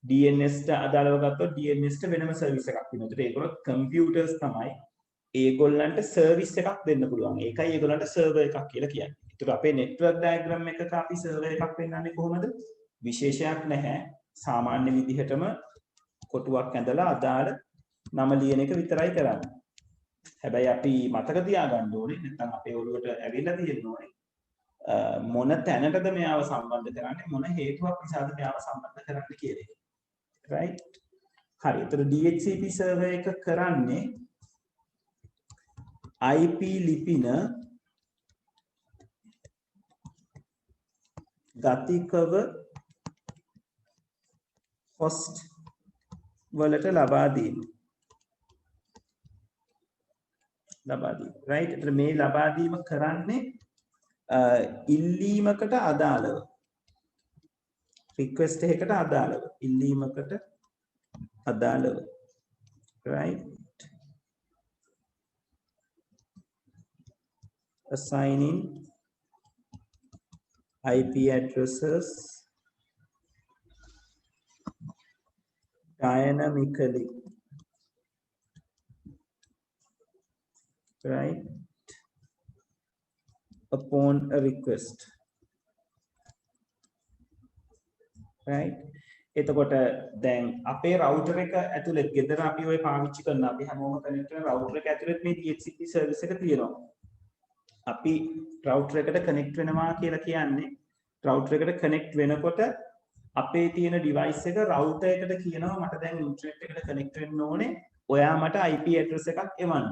DNS ට අදාළව ගත්තොත් DNS ට වෙනම සර්විස් එකක් තියෙනවා ඒකට ඒගොල්ලෝ කම්පියුටර්ස් තමයි ඒගොල්ලන්ට සර්විස් එකක් දෙන්න පුළුවන් ඒකයි ඒගොල්ලන්ට සර්වර් එකක් කියලා කියන්නේ ඒකට අපේ නෙට්වර්ක් ඩයග්‍රෑම් එකක අපි සර්වර් එකක් පෙන්නන්නේ කොහොමද විශේෂයක් නැහැ සාමාන්‍ය විදිහටම කොටුවක් ඇඳලා අදාළ නම ලියන එක විතරයි කරන්නේ. හැබැයි අපි මතක තියාගන්න ඕනේ නැත්නම් අපේ ඔළුවට ඇවිල්ලා තියෙන්න ඕනේ මොන තැනටද මෙයාව සම්බන්ධ කරන්නේ මොන හේතුවක් නිසාද මෙයාව සම්බන්ධ කරන්නේ කියන එක. right? හරි. ඒතර DHCP සර්වර් එක කරන්නේ IP ලිපින ගතිකව host වලට ලබා දීම right එතන මේ ලබා දීම කරන්නේ ඉල්ලීමකට අදාළව request එකකට අදාළව ඉල්ලීමකට අදාළව right assigning IP addresses dynamically right upon a request right එතකොට දැන් අපේ රවුටර් එක ඇතුළේ ගෙදර අපි ඔය පාවිච්චි කරන අපි හැමෝම කනෙක්ට් කරන රවුටර් එක ඇතුළේ මේ DHCP සර්විස් එක තියෙනවා අපි රවුටර් එකට කනෙක්ට් වෙනවා කියලා කියන්නේ රවුටර් එකට කනෙක්ට් වෙනකොට අපේ තියෙන ඩිවයිස් එක රවුටර් එකට කියනවා මට දැන් ඉන්ටර්නෙට් එකට කනෙක්ට් වෙන්න ඕනේ ඔයා මට IP ඇඩ්‍රස් එකක් එවන්න.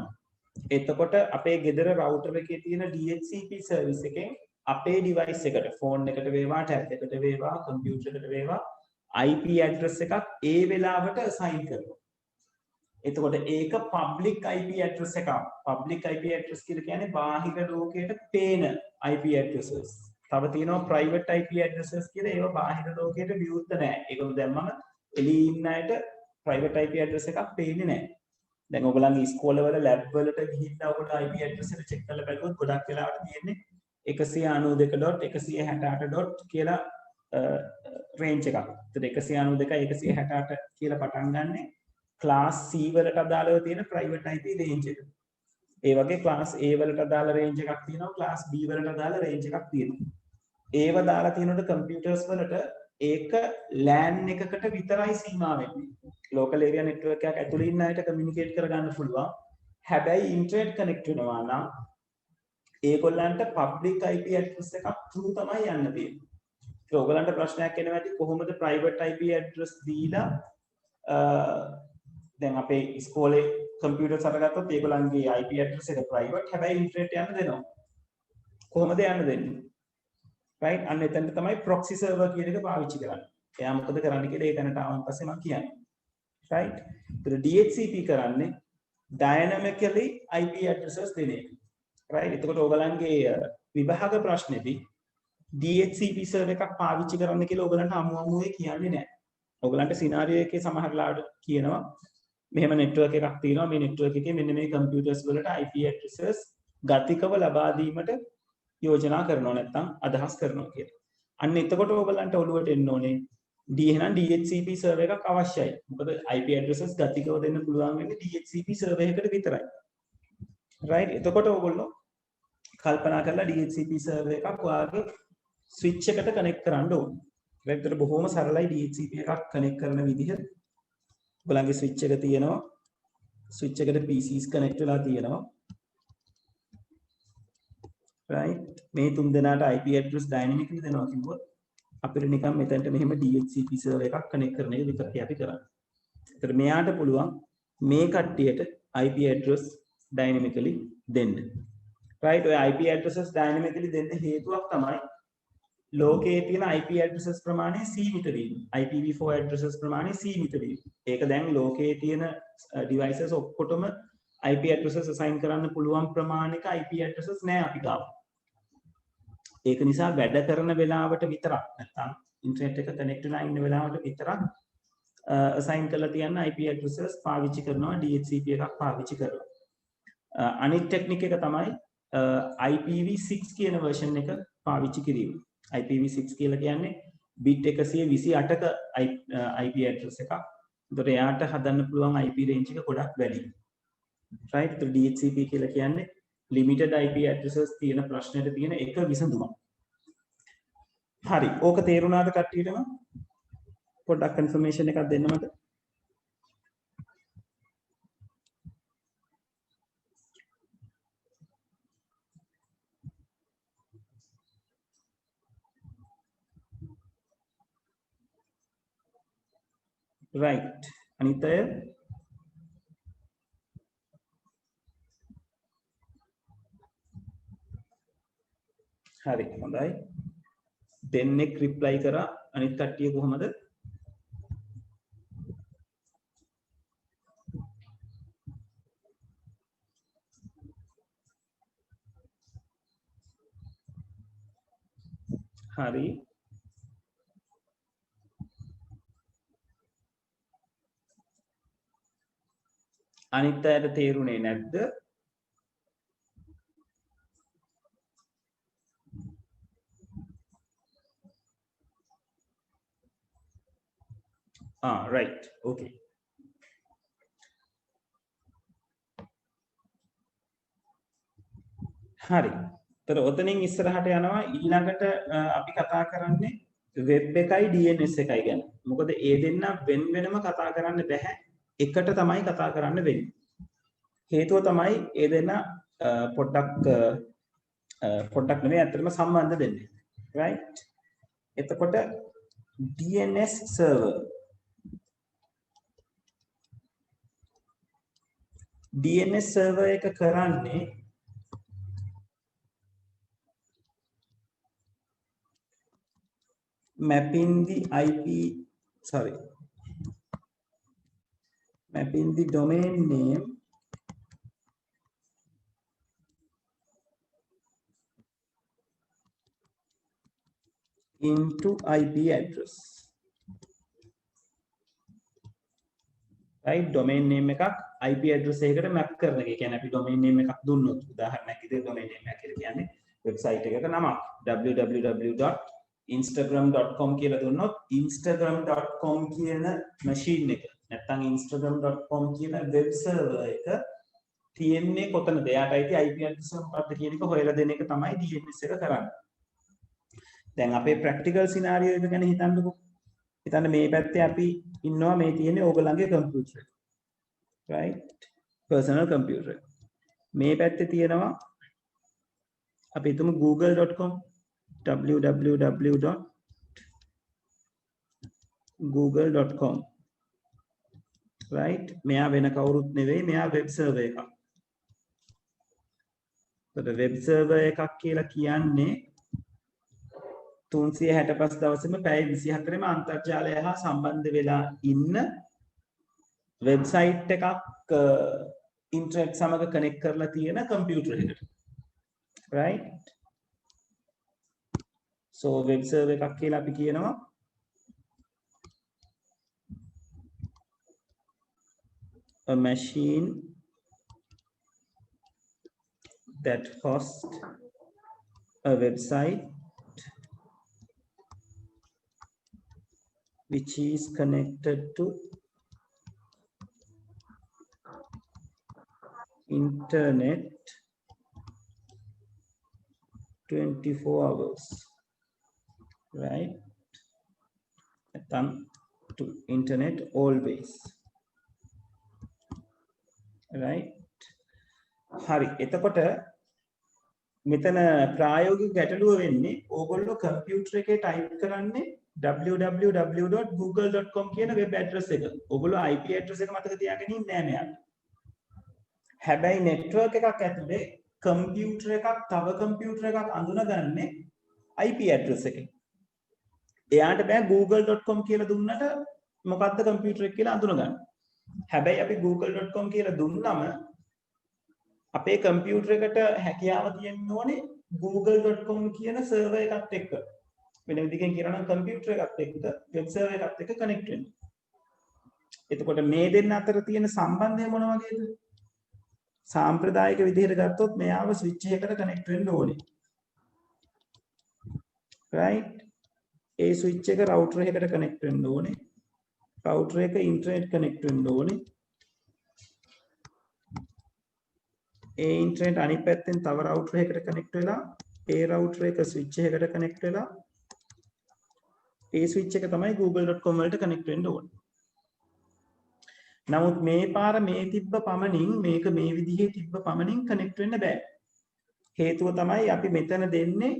එතකොට අපේ ගෙදර රවුටර් එකේ තියෙන DHCP සර්විස් එකෙන් අපේ ඩිවයිස් එකට ෆෝන් එකට වේවා ටැබ් එකට වේවා කම්පියුටර් එකට වේවා IP ඇඩ්‍රස් එකක් ඒ වෙලාවට assign කරනවා. එතකොට ඒක public IP address එකක්. public IP address කියලා කියන්නේ බාහිර ලෝකයට පේන IP addresses. තව තියෙනවා private IP addresses කියලා ඒවා බාහිර ලෝකයට විවෘත නැහැ. ඒකම දැම්මම එළියේ ඉන්න අයට private IP address එකක් පේන්නේ නැහැ. දැන් ඔයගොල්ලන්ගේ ඉස්කෝලවල lab වලට ගිහින් ඔයගොල්ලෝ IP address එක check කරලා බලුවොත් ගොඩක් වෙලාවට තියෙන්නේ 192.168. කියලා range එකක්. ඒතර 192 168 කියලා පටන් ගන්නෙ class C වලට අදාළව තියෙන private IP range එක. ඒ වගේ class A වලට අදාළ range එකක් තියෙනවා class B වලට අදාළ range එකක් තියෙනවා. ඒව දාලා තියෙනකොට කම්පියුටර්ස් වලට ඒක LAN එකකට විතරයි සීමා වෙන්නේ. local area network එකක් ඇතුළේ ඉන්න අයට communicate කරගන්න පුළුවන්. හැබැයි ඉන්ටර්නෙට් කනෙක්ට් වෙනවා නම් ඒගොල්ලන්ට public IP address එකක් through තමයි යන්න තියෙන්නේ. ඒක ඔයගලන්ට ප්‍රශ්නයක් එනවා ඇති කොහොමද private IP address දීලා දැන් අපේ ඉස්කෝලේ කම්පියුටර්ස් අරගත්තොත් ඒගොල්ලන්ගේ IP address එක private හැබැයි ඉන්ටර්නෙට් යන්න දෙනවා. කොහොමද යන්න දෙන්නේ? right අන්න එතනට තමයි proxy server කියන එක පාවිච්චි කරන්නේ. එයා මොකද කරන්නේ කියලා ඒ තැනට ආවන් පස්සේ මම කියන්නේ. right ඒතර DHCP කරන්නේ dynamically IP addresses දෙන එක. right එතකොට ඔයගලන්ගේ විභාග ප්‍රශ්නේදී DHCP server එකක් පාවිච්චි කරන්න කියලා ඔයගලන්ට අමුවේ කියන්නේ නැහැ. ඔයගලන්ට සිනාරියෝ එකේ සමහර ලාවට කියනවා මෙහෙම network එකක් තියෙනවා මේ network එකේ මෙන්න මේ computers වලට IP addresses ගතිකව ලබා දීමට යෝජනා කරනවා නැත්නම් අදහස් කරනවා කියලා. අන්න එතකොට ඔයගලන්ට ඔළුවට එන්න ඕනේ එහෙනම් DHCP server එකක් අවශ්‍යයි. මොකද IP addresses ගතිකව දෙන්න පුළුවන් වෙන්නේ DHCP server එකකට විතරයි. right එතකොට ඔයගොල්ලෝ කල්පනා කරලා DHCP server එකක් ඔයාගේ switch එකට connect කරන්න ඕනේ. right ඒතර බොහොම සරලයි DHCP එකක් connect කරන විදිහ. ඔයගලන්ගේ switch එක තියෙනවා. switch එකට PCs connect වෙලා තියෙනවා. right මේ තුන් දෙනාට IP address dynamically දෙනවා කිව්වොත් අපිට නිකන් මෙතනට මෙහෙම DHCP server එකක් connect කරන එක විතරයි අපි කරන්නේ. ඒතර මෙයාට පුළුවන් මේ කට්ටියට IP address dynamically දෙන්න. right ඔය IP addresses dynamically දෙන්න හේතුවක් තමයි ලෝකයේ තියෙන IP addresses ප්‍රමාණය සීමිත වීම. IPv4 addresses ප්‍රමාණය සීමිත වීම. ඒක දැන් ලෝකයේ තියෙන devices ඔක්කොටම IP addresses assign කරන්න පුළුවන් ප්‍රමාණික IP addresses නෑ අපි ගාව. ඒක නිසා වැඩ කරන වෙලාවට විතරක් නැත්නම් ඉන්ටර්නෙට් එක කනෙක්ට් වෙලා ඉන්න වෙලාවට විතරක් assign කරලා තියන්න IP addresses පාවිච්චි කරනවා DHCP එකක් පාවිච්චි කරලා. අනිත් ටෙක්නික් එක තමයි IPv6 කියන version එක පාවිච්චි කිරීම. IPv6 කියලා කියන්නේ bit 128ක IP address එකක්. ඒතකොට එයාට හදන්න පුළුවන් IP range එක ගොඩක් වැඩි. right so DHCP කියලා කියන්නේ limited IP addresses තියෙන ප්‍රශ්නෙට තියෙන එක විසඳුමක්. හරි ඕක තේරුණාද කට්ටියටම? පොඩ්ඩක් confirmation එකක් දෙන්න මට. right අනිත් අය හරි හොඳයි දෙන්නෙක් රිප්ලයි කරා අනිත් කට්ටිය කොහමද හරි අනිත් අයට තේරුනේ නැද්ද right okay හරි තර ඔතනින් ඉස්සරහට යනවා ඊළඟට අපි කතා කරන්නේ වෙබ් එකයි DNS එකයි ගැන මොකද ඒ දෙන්න වෙන වෙනම කතා කරන්න බෑ එකට තමයි කතා කරන්න වෙන්නේ හේතුව තමයි ඒ දෙන්න පොඩ්ඩක් නෙමෙයි අතරම සම්බන්ධ වෙන්නේ right එතකොට DNS server DNS server එක කරන්නේ mapping the domain name into IP address right domain name එකක් IP address එකකට map කරන එක. ඒ කියන්නේ අපි domain name එකක් දුන්නොත් උදාහරණයක් විදිහට domain name එක කියලා කියන්නේ website එකක නමක් www.instagram.com කියලා දුන්නොත් instagram.com කියන machine එක නැත්නම් instagram.com කියන web server එක තියෙන්නේ කොතනද? එයාට අයිති IP address මොකක්ද කියන එක හොයලා දෙන එක තමයි DNS එක කරන්නේ. දැන් අපේ ප්‍රැක්ටිකල් සිනාරියෝ එක ගැන හිතන්නකෝ. හිතන්න මේ පැත්තේ අපි ඉන්නවා මේ තියෙන්නේ ඕගොල්ලන්ගේ කම්පියුටර් එක. right personal computer. මේ පැත්තේ තියෙනවා අපි හිතමු google.com www.google.com right මෙයා වෙන කවුරුත් නෙවෙයි මෙයා වෙබ් සර්වර් එකක්. ඒකට වෙබ් සර්වර් එකක් කියලා කියන්නේ 365 දවසෙම පැය 24ෙම අන්තර්ජාලය හා සම්බන්ධ වෙලා ඉන්න වෙබ්සයිට් එකක් ඉන්ටර්නෙට් සමග කනෙක්ට් කරලා තියෙන කම්පියුටර් එකකට. right so web server එකක් කියලා අපි කියනවා a machine that hosts a website which is connected to internet 24 hours right to internet always right හරි එතකොට මෙතන ප්‍රායෝගික ගැටලුව වෙන්නේ ඕගොල්ලෝ කම්පියුටර් එකේ ටයිප් කරන්නේ www.google.com කියන වෙබ් ඇඩ්‍රස් එක. ඕගොල්ලෝ IP ඇඩ්‍රස් එක මතක තියාගෙන ඉන්නේ නැහැ මෙයාට. හැබැයි නෙට්වර්ක් එකක් ඇතුලේ කම්පියුටර් එකක් තව කම්පියුටර් එකක් අඳුනගන්නේ IP ඇඩ්‍රස් එකෙන්. එයාට බෑ google.com කියලා දුන්නට මොකක්ද කම්පියුටර් එක කියලා අඳුනගන්න. හැබැයි අපි google.com කියලා දුන්නම අපේ කම්පියුටර් එකට හැකියාව තියෙන්න ඕනේ google.com කියන සර්වර් එකත් එක්ක. වෙන විදිහකින් කියනවා නම් කම්පියුටර් එකත් එක්ක වෙබ් සර්වර් එකත් එක්ක කනෙක්ට් වෙන්න. එතකොට මේ දෙන්න අතර තියෙන සම්බන්ධය මොන වගේද? සාම්ප්‍රදායික විදිහට ගත්තොත් මෙයාව ස්විච් එකකට කනෙක්ට් වෙන්න ඕනේ. right ඒ ස්විච් එක රවුටර් එකකට කනෙක්ට් වෙන්න ඕනේ. රවුටර් එක ඉන්ටර්නෙට් කනෙක්ට් වෙන්න ඕනේ. ඒ ඉන්ටර්නෙට් අනිත් පැත්තෙන් තව රවුටර් එකකට කනෙක්ට් වෙලා ඒ රවුටර් එක ස්විච් එකකට කනෙක්ට් වෙලා ඒ ස්විච් එක තමයි google.com වලට කනෙක්ට් වෙන්න ඕනේ. නමුත් මේ පාර මේ තිබ්බ පමණින් මේක මේ විදිහේ තිබ්බ පමණින් කනෙක්ට් වෙන්න බෑ. හේතුව තමයි අපි මෙතන දෙන්නේ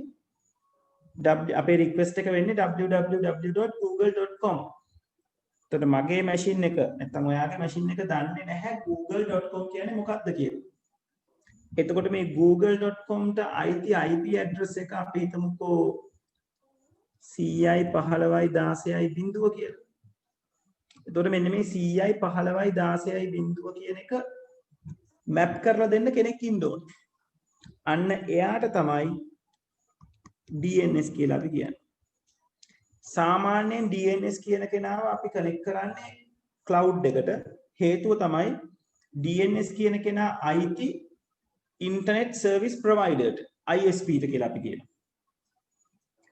අපේ රික්වෙස්ට් එක වෙන්නේ www.google.com. එතකොට මගේ මැෂින් එක නැත්නම් ඔයාගේ මැෂින් එක දන්නේ නැහැ google.com කියන්නේ මොකක්ද කියලා. එතකොට මේ google.com ට අයිති IP ඇඩ්‍රස් එක අපි හිතමුකෝ 100.15.16.0 කියලා. එතකොට මෙන්න මේ 100.15.16.0 කියන එක මැප් කරලා දෙන්න කෙනෙක් ඉන්න ඕනේ. අන්න එයාට තමයි DNS කියලා අපි කියන්නේ. සාමාන්‍යයෙන් DNS කියන කෙනාව අපි කනෙක්ට් කරන්නේ cloud එකට. හේතුව තමයි DNS කියන කෙනා IT internet service provider ISP ට කියලා අපි කියනවා.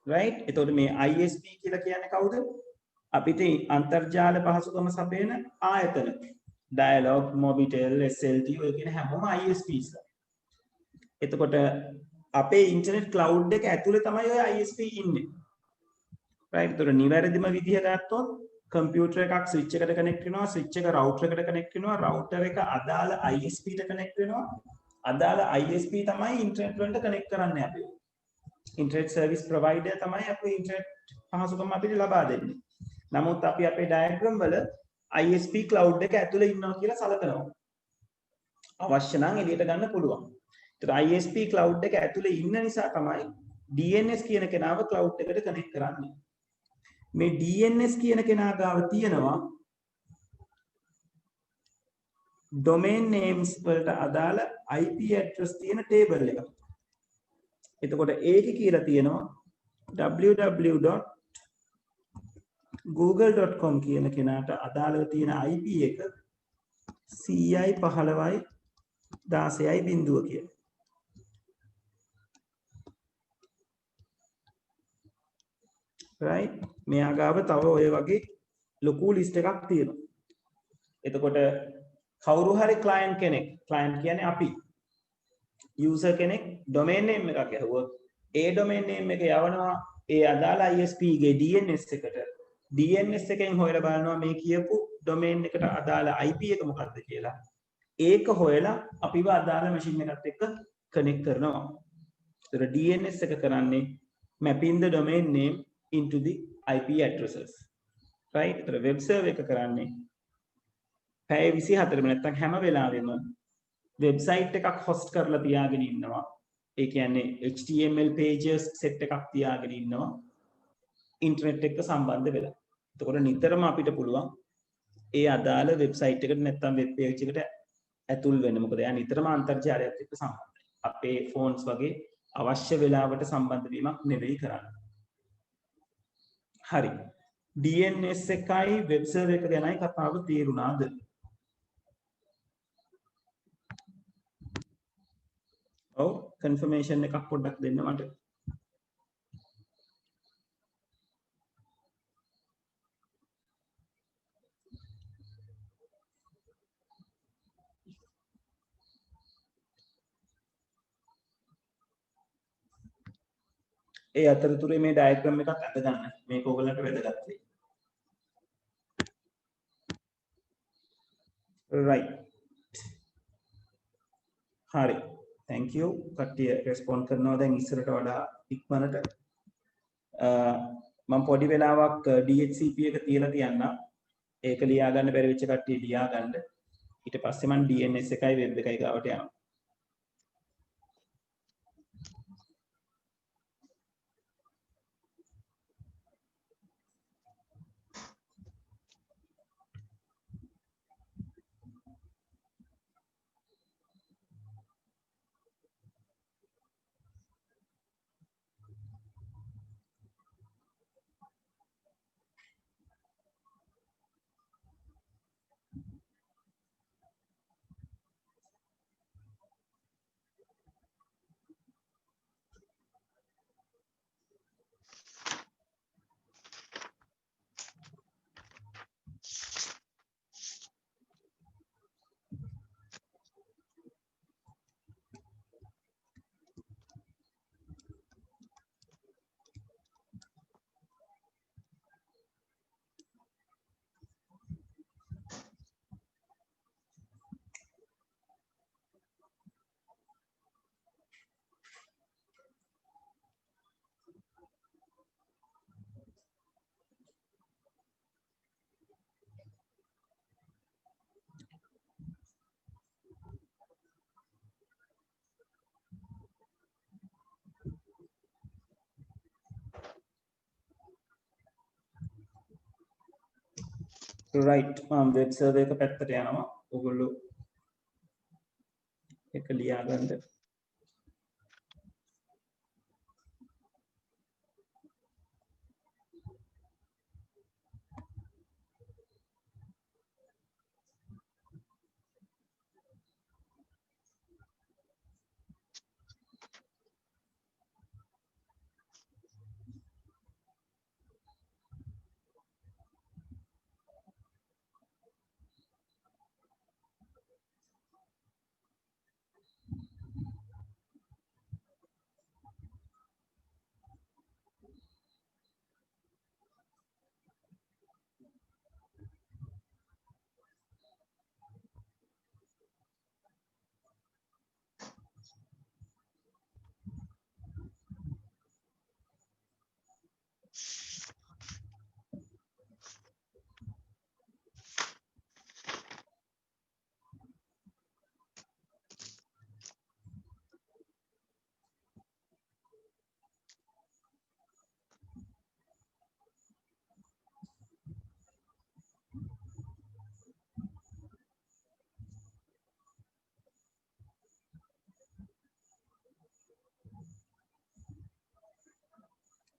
right එතකොට මේ ISP කියලා කියන්නේ කවුද? අපිට අන්තර්ජාල පහසුකම සපයන ආයතන. Dialog, Mobitel, SLT ඔය කියන හැමෝම ISPs. එතකොට අපේ ඉන්ටර්නෙට් ක්ලවුඩ් එක ඇතුලේ තමයි ඔය ISP ඉන්නේ. right එතකොට නිවැරදිම විදිහ ගත්තොත් කම්පියුටර් එකක් ස්විච් එකට කනෙක්ට් වෙනවා, ස්විච් එක රවුටර් එකට කනෙක්ට් වෙනවා, රවුටර් එක අදාළ ISP ට කනෙක්ට් වෙනවා. අදාළ ISP තමයි ඉන්ටර්නෙට් වලට කනෙක්ට් කරන්නේ අපි. ඉන්ටර්නෙට් සර්විස් ප්‍රොවයිඩර් තමයි අපේ ඉන්ටර්නෙට් පහසුකම් අපිට ලබා දෙන්නේ. නමුත් අපි අපේ ඩයග්‍රෑම් වල ISP cloud එක ඇතුලේ ඉන්නවා කියලා සලකනවා. අවශ්‍ය නම් එළියට ගන්න පුළුවන්. ඒතර ISP cloud එක ඇතුලේ ඉන්න නිසා තමයි DNS කියන කෙනාව cloud එකට කනෙක්ට් කරන්නේ. මේ DNS කියන කෙනා ගාව තියෙනවා domain names වලට අදාළ IP address තියෙන table එකක්. එතකොට ඒකේ කියලා තියෙනවා www.google.com කියන කෙනාට අදාළව තියෙන IP එක 100.15.16.0 කියලා. right මෙයා ගාව තව ඔය වගේ ලොකු ලිස්ට් එකක් තියෙනවා. එතකොට කවුරු හරි client කෙනෙක් කියන්නේ අපි user කෙනෙක් domain name එකක් ඇහුවොත් ඒ domain name එක යවනවා ඒ අදාළ ISP ගේ DNS එකට DNS එකෙන් හොයලා බලනවා මේ කියපු domain එකට අදාළ IP එක මොකක්ද කියලා. ඒක හොයලා අපිව අදාළ machine එකත් එක්ක connect කරනවා. ඒතර DNS එක කරන්නේ mapping the domain name into the IP addresses. right? ඒතර web server එක කරන්නේ පැය 24ම නැත්නම් හැම වෙලාවෙම වෙබ්සයිට් එකක් host කරලා තියාගෙන ඉන්නවා. ඒ කියන්නේ HTML pages set එකක් තියාගෙන ඉන්නවා. ඉන්ටර්නෙට් එක්ක සම්බන්ධ වෙලා. එතකොට නිතරම අපිට පුළුවන් ඒ අදාළ වෙබ්සයිට් එකට නැත්නම් වෙබ් පේජ් එකට ඇතුල් වෙන්න. මොකද එයා නිතරම අන්තර්ජාලයත් එක්ක සම්බන්ධයි. අපේ ෆෝන්ස් වගේ අවශ්‍ය වෙලාවට සම්බන්ධ වීමක් නෙවෙයි කරන්නේ. හරි. DNS එකයි වෙබ් සර්වර් එක ගැනයි කතාව තේරුණාද? ඔව් කන්ෆර්මේෂන් එකක් පොඩ්ඩක් දෙන්න මට. ඒ අතරතුරේ මේ ඩයග්‍රෑම් එකක් අත ගන්න. මේක ඔයගලන්ට වැදගත් වෙයි. right. හරි. thank you. කට්ටිය රෙස්පොන්ඩ් කරනවා දැන් ඉස්සරට වඩා ඉක්මනට. මම පොඩි වෙලාවක් DHCP එක තියලා තියන්නම්. ඒක ලියා ගන්න බැරි වෙච්ච කට්ටිය ලියා ගන්න. ඊට පස්සේ මම DNS එකයි වෙබ් එකයි ගාවට යනවා. right. මම වෙබ් සර්වර් එක පැත්තට යනවා. ඔයගොල්ලෝ එක ලියා ගන්න.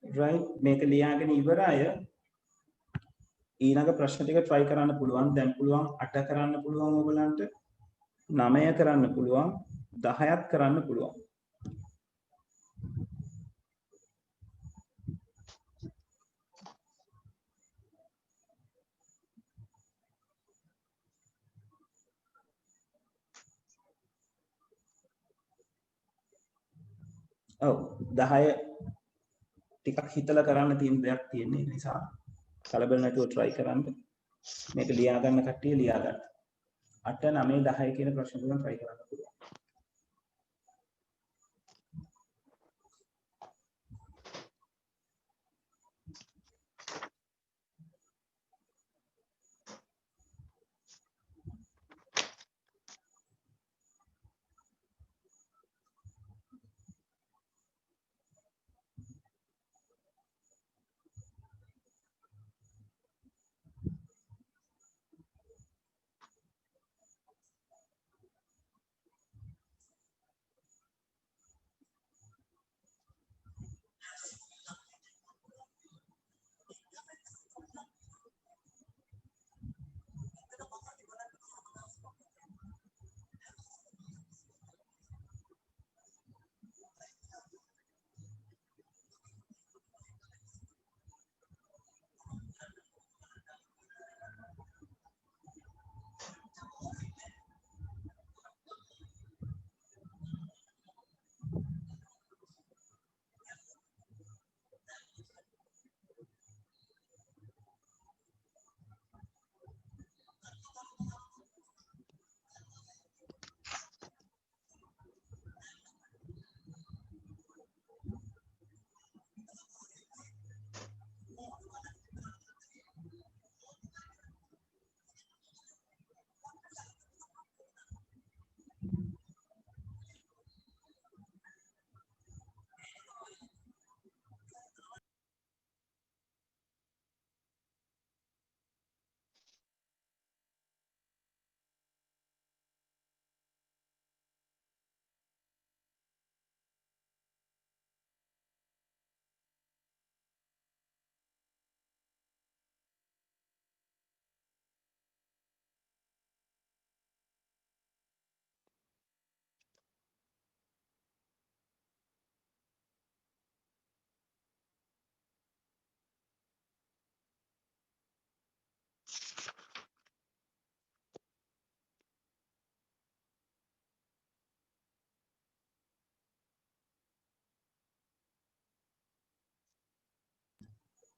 right. මේක ලියාගෙන ඉවර අය ඊළඟ ප්‍රශ්න ටික try කරන්න පුළුවන්. දැන් පුළුවන් 8 කරන්න පුළුවන් ඔයගලන්ට. 9 කරන්න පුළුවන්. 10ක් කරන්න පුළුවන්. ඔව් 10 ටිකක් හිතලා කරන්න තියෙන දෙයක් තියෙන නිසා කලබල නැතුව try කරන්න. මේක ලියා ගන්න කට්ටිය ලියා ගන්න. 8 9 10 කියන ප්‍රශ්න තුන try කරන්න පුළුවන්.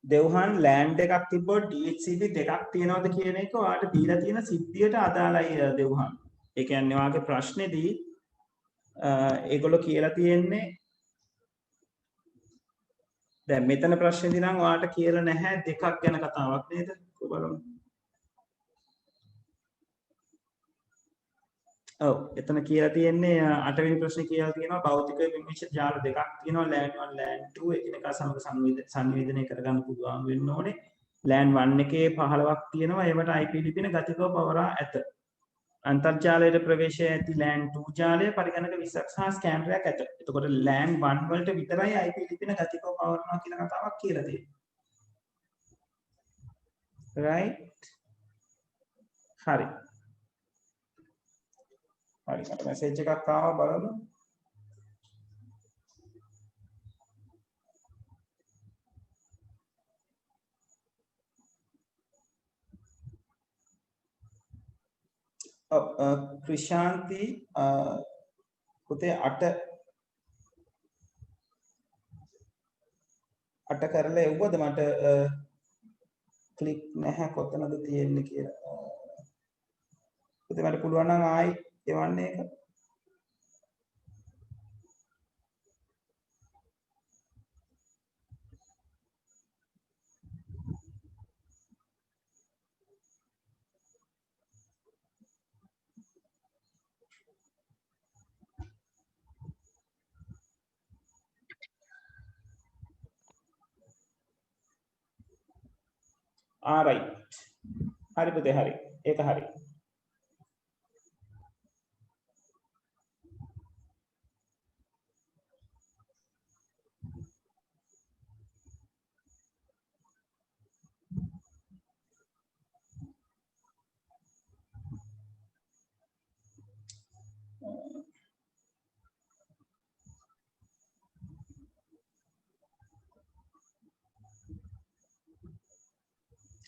දෙව්හන් ලෑන්ඩ් එකක් තිබ්බොත් DHCP දෙකක් තියෙනවද කියන එක ඔයාලට දීලා තියෙන සිද්ධියට අදාළයි දෙව්හන්. ඒ කියන්නේ ඔයාගේ ප්‍රශ්නේදී ඒගොල්ලෝ කියලා තියෙන්නේ දැන් මෙතන ප්‍රශ්නේදී නම් ඔයාලට කියලා නැහැ දෙකක් ගැන කතාවක් නේද? බලමු. ඔව් එතන කියලා තියෙන්නේ 8 වෙනි ප්‍රශ්නේ කියලා තියෙනවා භෞතික විමර්ශන ජාල දෙකක් තියෙනවා ලෑන්ඩ් 1 ලෑන්ඩ් 2 එකිනෙකා සමග සංවේදනය කරගන්න පුළුවන් වෙන්න ඕනේ ලෑන්ඩ් 1 එකේ 15ක් තියෙනවා ඒවට IP ලිපින ගතිකව පවරා ඇත අන්තර්ජාලයට ප්‍රවේශය ඇති ලෑන්ඩ් 2 ජාලය පරිගණක 20ක් සහ ස්කෑනරයක් ඇත එතකොට ලෑන්ඩ් 1 වලට විතරයි IP ලිපින ගතිකව පවරනවා කියන කතාවක් කියලා තියෙනවා right හරි හරි මට මැසේජ් එකක් ආවා බලමු ක්‍රිෂාන්ති පුතේ 8 කරලා එව්වද මට ක්ලික් නැහැ කොතනද තියෙන්නේ කියලා පුතේ මට පුළුවන් නම් ආයි එවන්න ඒක right හරි පුතේ හරි ඒක හරි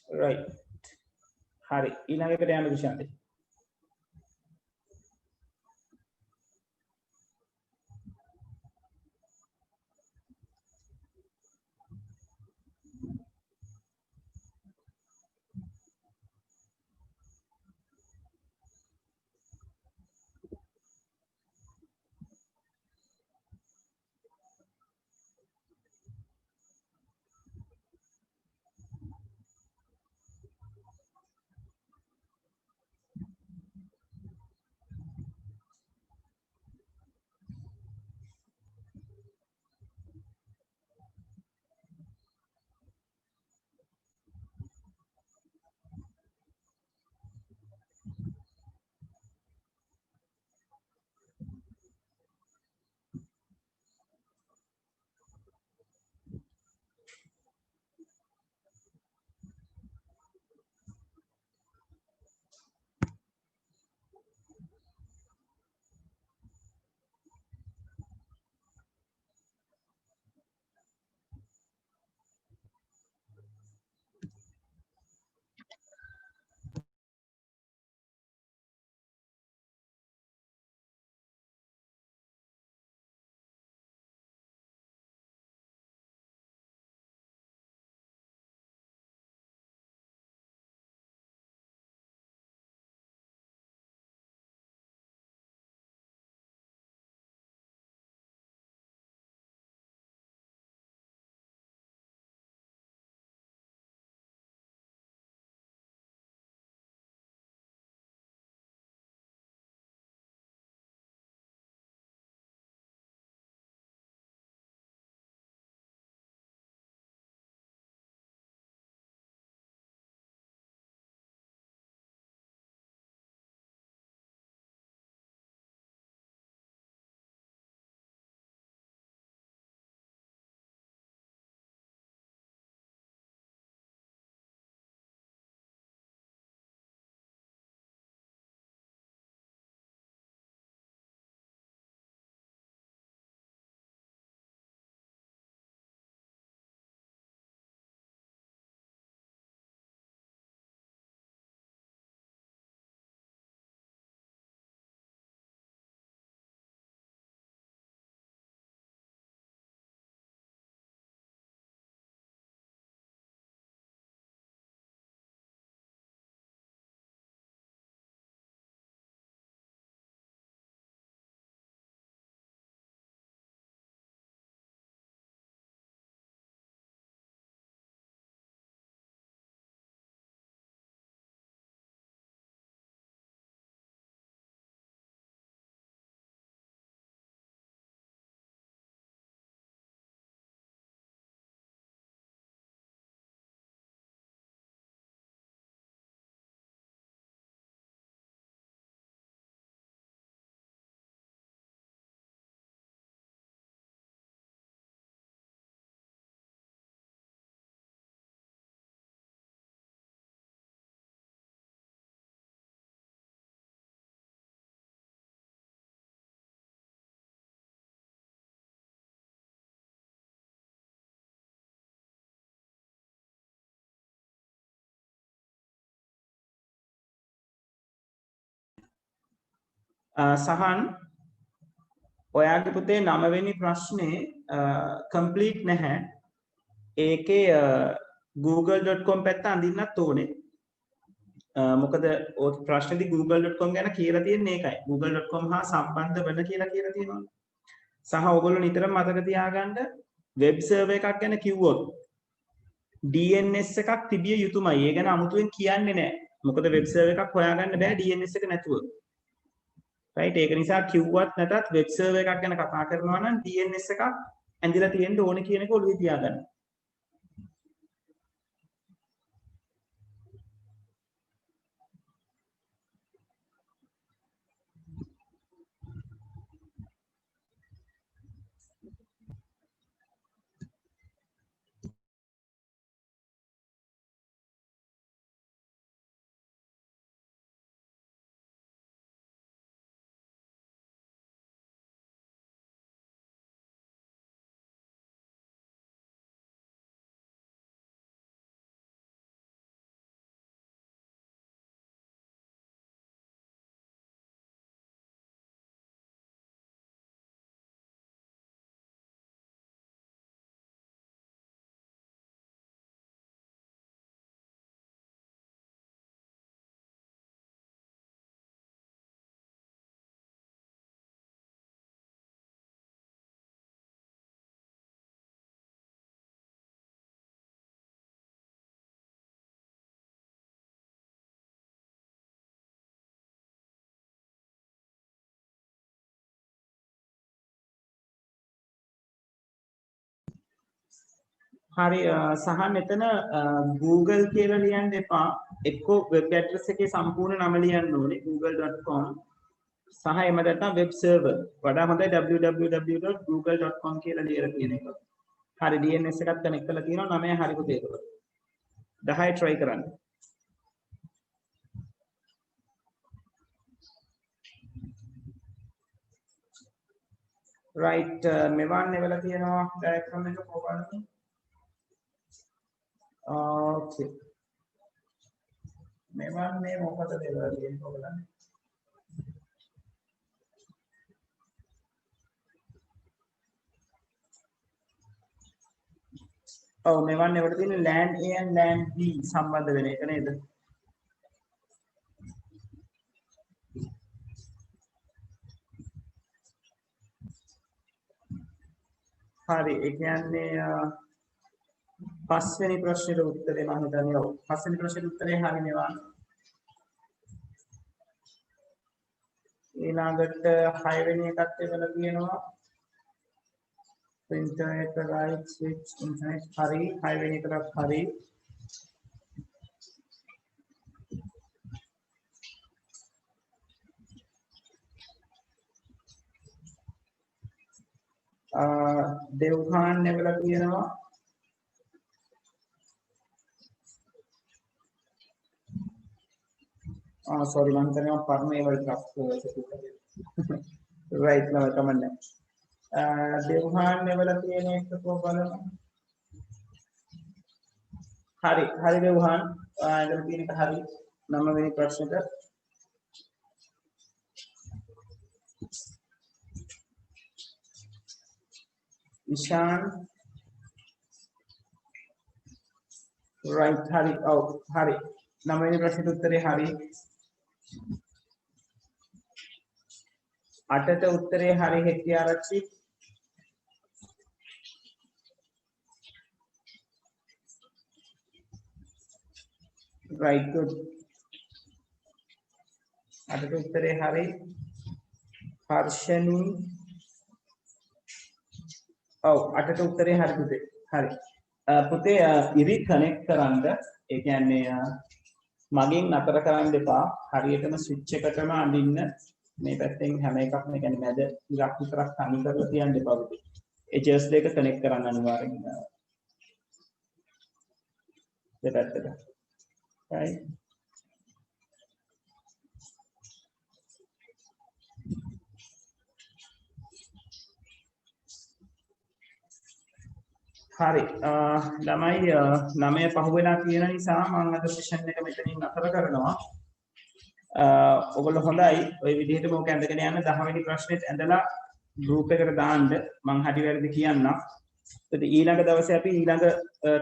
right හරි ඊළඟ එකට යන්න ක්‍රිෂාන්ති සහන් ඔයාගේ පුතේ 9 වෙනි ප්‍රශ්නේ කම්ප්ලීට් නැහැ. ඒකේ google.com පැත්ත අඳින්නත් ඕනේ. මොකද ඔය ප්‍රශ්නේදී google.com ගැන කියලා තියෙන්නේ ඒකයි. google.com හා සම්බන්ධ වෙන කියලා තියෙනවා. සහ ඔයගොල්ලෝ නිතරම මතක තියාගන්න වෙබ් සර්වර් එකක් ගැන කිව්වොත් DNS එකක් තිබිය යුතුමයි. ඒ ගැන අමුතුවෙන් කියන්නේ නැහැ. මොකද වෙබ් සර්වර් එකක් හොයාගන්න බෑ DNS එක නැතුව. right ඒක නිසා කිව්වත් නැතත් වෙබ් සර්වර් එකක් ගැන කතා කරනවා නම් DNS එකක් ඇඳිලා තියෙන්න ඕනේ කියන එක ඔළුවේ තියාගන්න. හරි සහන් මෙතන Google කියලා ලියන්න එපා. එක්කෝ වෙබ් ඇඩ්‍රස් එකේ සම්පූර්ණ නම ලියන්න ඕනේ google.com සහ එහෙම නැත්නම් වෙබ් සර්වර්. වඩා හොඳයි www.google.com කියලා ලියලා තියෙන එක. හරි DNS එකත් කනෙක්ට් කරලා තියෙනවා 9 හරි පුතේ ඒක. 10 try කරන්න. right මෙවන් වෙලා තියෙනවා diagram එක කොහොමද? okay මෙවන් මේ මොකටද වෙලා තියෙන්නේ ඔයගොල්ලන්? ඔව් මෙවන් වල තියෙන land A and land B සම්බන්ධ වෙන එක නේද? හරි ඒ කියන්නේ පස්වෙනි ප්‍රශ්නෙට උත්තරේ මම හිතන්නේ ඔව් පස්වෙනි ප්‍රශ්නෙට උත්තරේ හරි නෙවා. ඊළඟට 6 වෙනි එකත් එවලා තියෙනවා printer එක right switch internet හරි 6 වෙනි එකත් හරි. දෙව්හාන් එවලා තියෙනවා sorry මම හිතන්නේ පර්ම ඒවල් ක්‍රෆ්ට් right නෝ කමන්නේ. දෙව්හාන් එවලා තියෙන එක බලමු. හරි හරි දෙව්හාන් එවලා තියෙන එක හරි. 9 වෙනි ප්‍රශ්නෙට ඉෂාන් right හරි ඔව් හරි 9 වෙනි ප්‍රශ්නෙට උත්තරේ හරි. 8ට උත්තරේ හරි හෙට්ටි ආරච්චි. right good 8ට උත්තරේ හරි. හර්ෂණී ඔව් 8ට උත්තරේ හරි පුතේ හරි. පුතේ ඉරි කනෙක්ට් කරන්න ඒ කියන්නේ මගෙන් නතර කරන්න එපා. හරියටම ස්විච් එකටම අඳින්න මේ පැත්තෙන් හැම එකක්ම ඒ කියන්නේ මැද ඉරක් විතරක් තනි කරලා තියන්න එපා පුතේ. ඒ ජර්ස් දෙක කනෙක්ට් කරන්න අනිවාර්යෙන් දෙපැත්තට. right හරි ළමයි 9 පහ වෙලා තියෙන නිසා මම අද සෙෂන් එක මෙතනින් නතර කරනවා. ඔගොල්ලෝ හොඳයි ওই විදිහටම ඕක ඇඳගෙන යන්න 10 වෙනි ප්‍රශ්නෙත් ඇඳලා ගෲප් එකට දාන්න මං හරි වැරදි කියන්නම්. ඒත් ඊළඟ දවසේ අපි ඊළඟ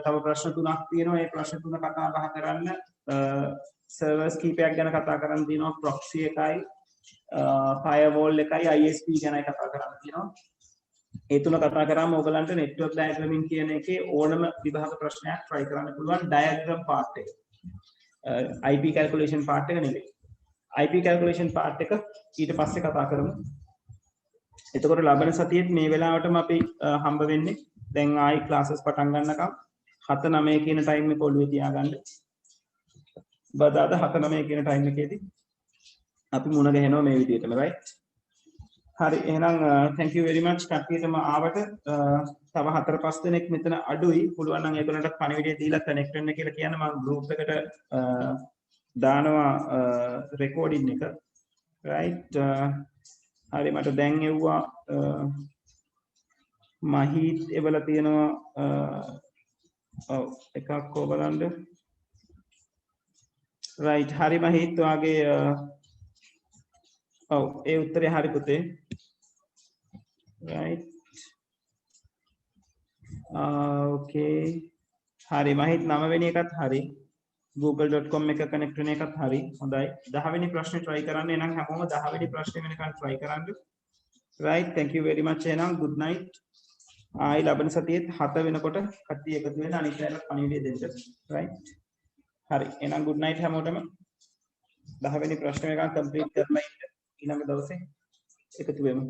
තව ප්‍රශ්න තුනක් තියෙනවා. ඒ ප්‍රශ්න තුන කතා බහ කරන්න සර්වර්ස් කීපයක් ගැන කතා කරන්න තියෙනවා. ප්‍රොක්සි එකයි ෆයර්වෝල් එකයි ISP ගැනයි කතා කරන්න තියෙනවා. ඒ තුන කතා කරාම ඔයගලන්ට නෙට්වර්ක් ඩයග්‍රෑමින් කියන එකේ ඕනම විභාග ප්‍රශ්නයක් try කරන්න පුළුවන් ඩයග්‍රෑම් part එක. IP calculation part එක නෙවෙයි. IP calculation part එක ඊට පස්සේ කතා කරමු. එතකොට ලබන සතියේත් මේ වෙලාවටම අපි හම්බ වෙන්නේ. දැන් ආයි ක්ලාසස් පටන් ගන්නකම් 7-9 කියන ටයිම් එක ඔළුවේ තියාගන්න. බදාදා 7-9 කියන ටයිම් එකේදී අපි මුණ ගැහෙනවා මේ විදිහටම right. හරි එහෙනම් thank you very much කට්ටියටම ආවට තව 4-5 දෙනෙක් මෙතන අඩුයි. පුළුවන් නම් ඒගොල්ලන්ට පණිවිඩය දීලා කනෙක්ට් වෙන්න කියලා කියන්න මම group එකට දානවා රෙකෝඩින් එක right. හරි මට දැන් එව්වා මහීත් එවලා තියෙනවා ඔව් එකක් කො බලන්න right. හරි මහීත් වාගේ ඔව් ඒ උත්තරේ හරි පුතේ right. okay හරි මහීත් 9 වෙනි එකත් හරි google.com එක කනෙක්ට් වෙන එකත් හරි හොඳයි. 10 වෙනි ප්‍රශ්නේ try කරන්න. එහෙනම් හැමෝම 10 වෙනි ප්‍රශ්නේ වෙනකන් try කරන්න. right. thank you very much. එහෙනම් good night. ආයි ලබන සතියේත් 7 වෙනකොට කට්ටිය එකතු වෙන අනිත් අයට පණිවිඩය දෙන්න. right. හරි. එහෙනම් good night හැමෝටම. 10 වෙනි ප්‍රශ්නේ වෙනකන් complete කරලා ඉන්න. ඊළඟ දවසේ එකතු වෙමු.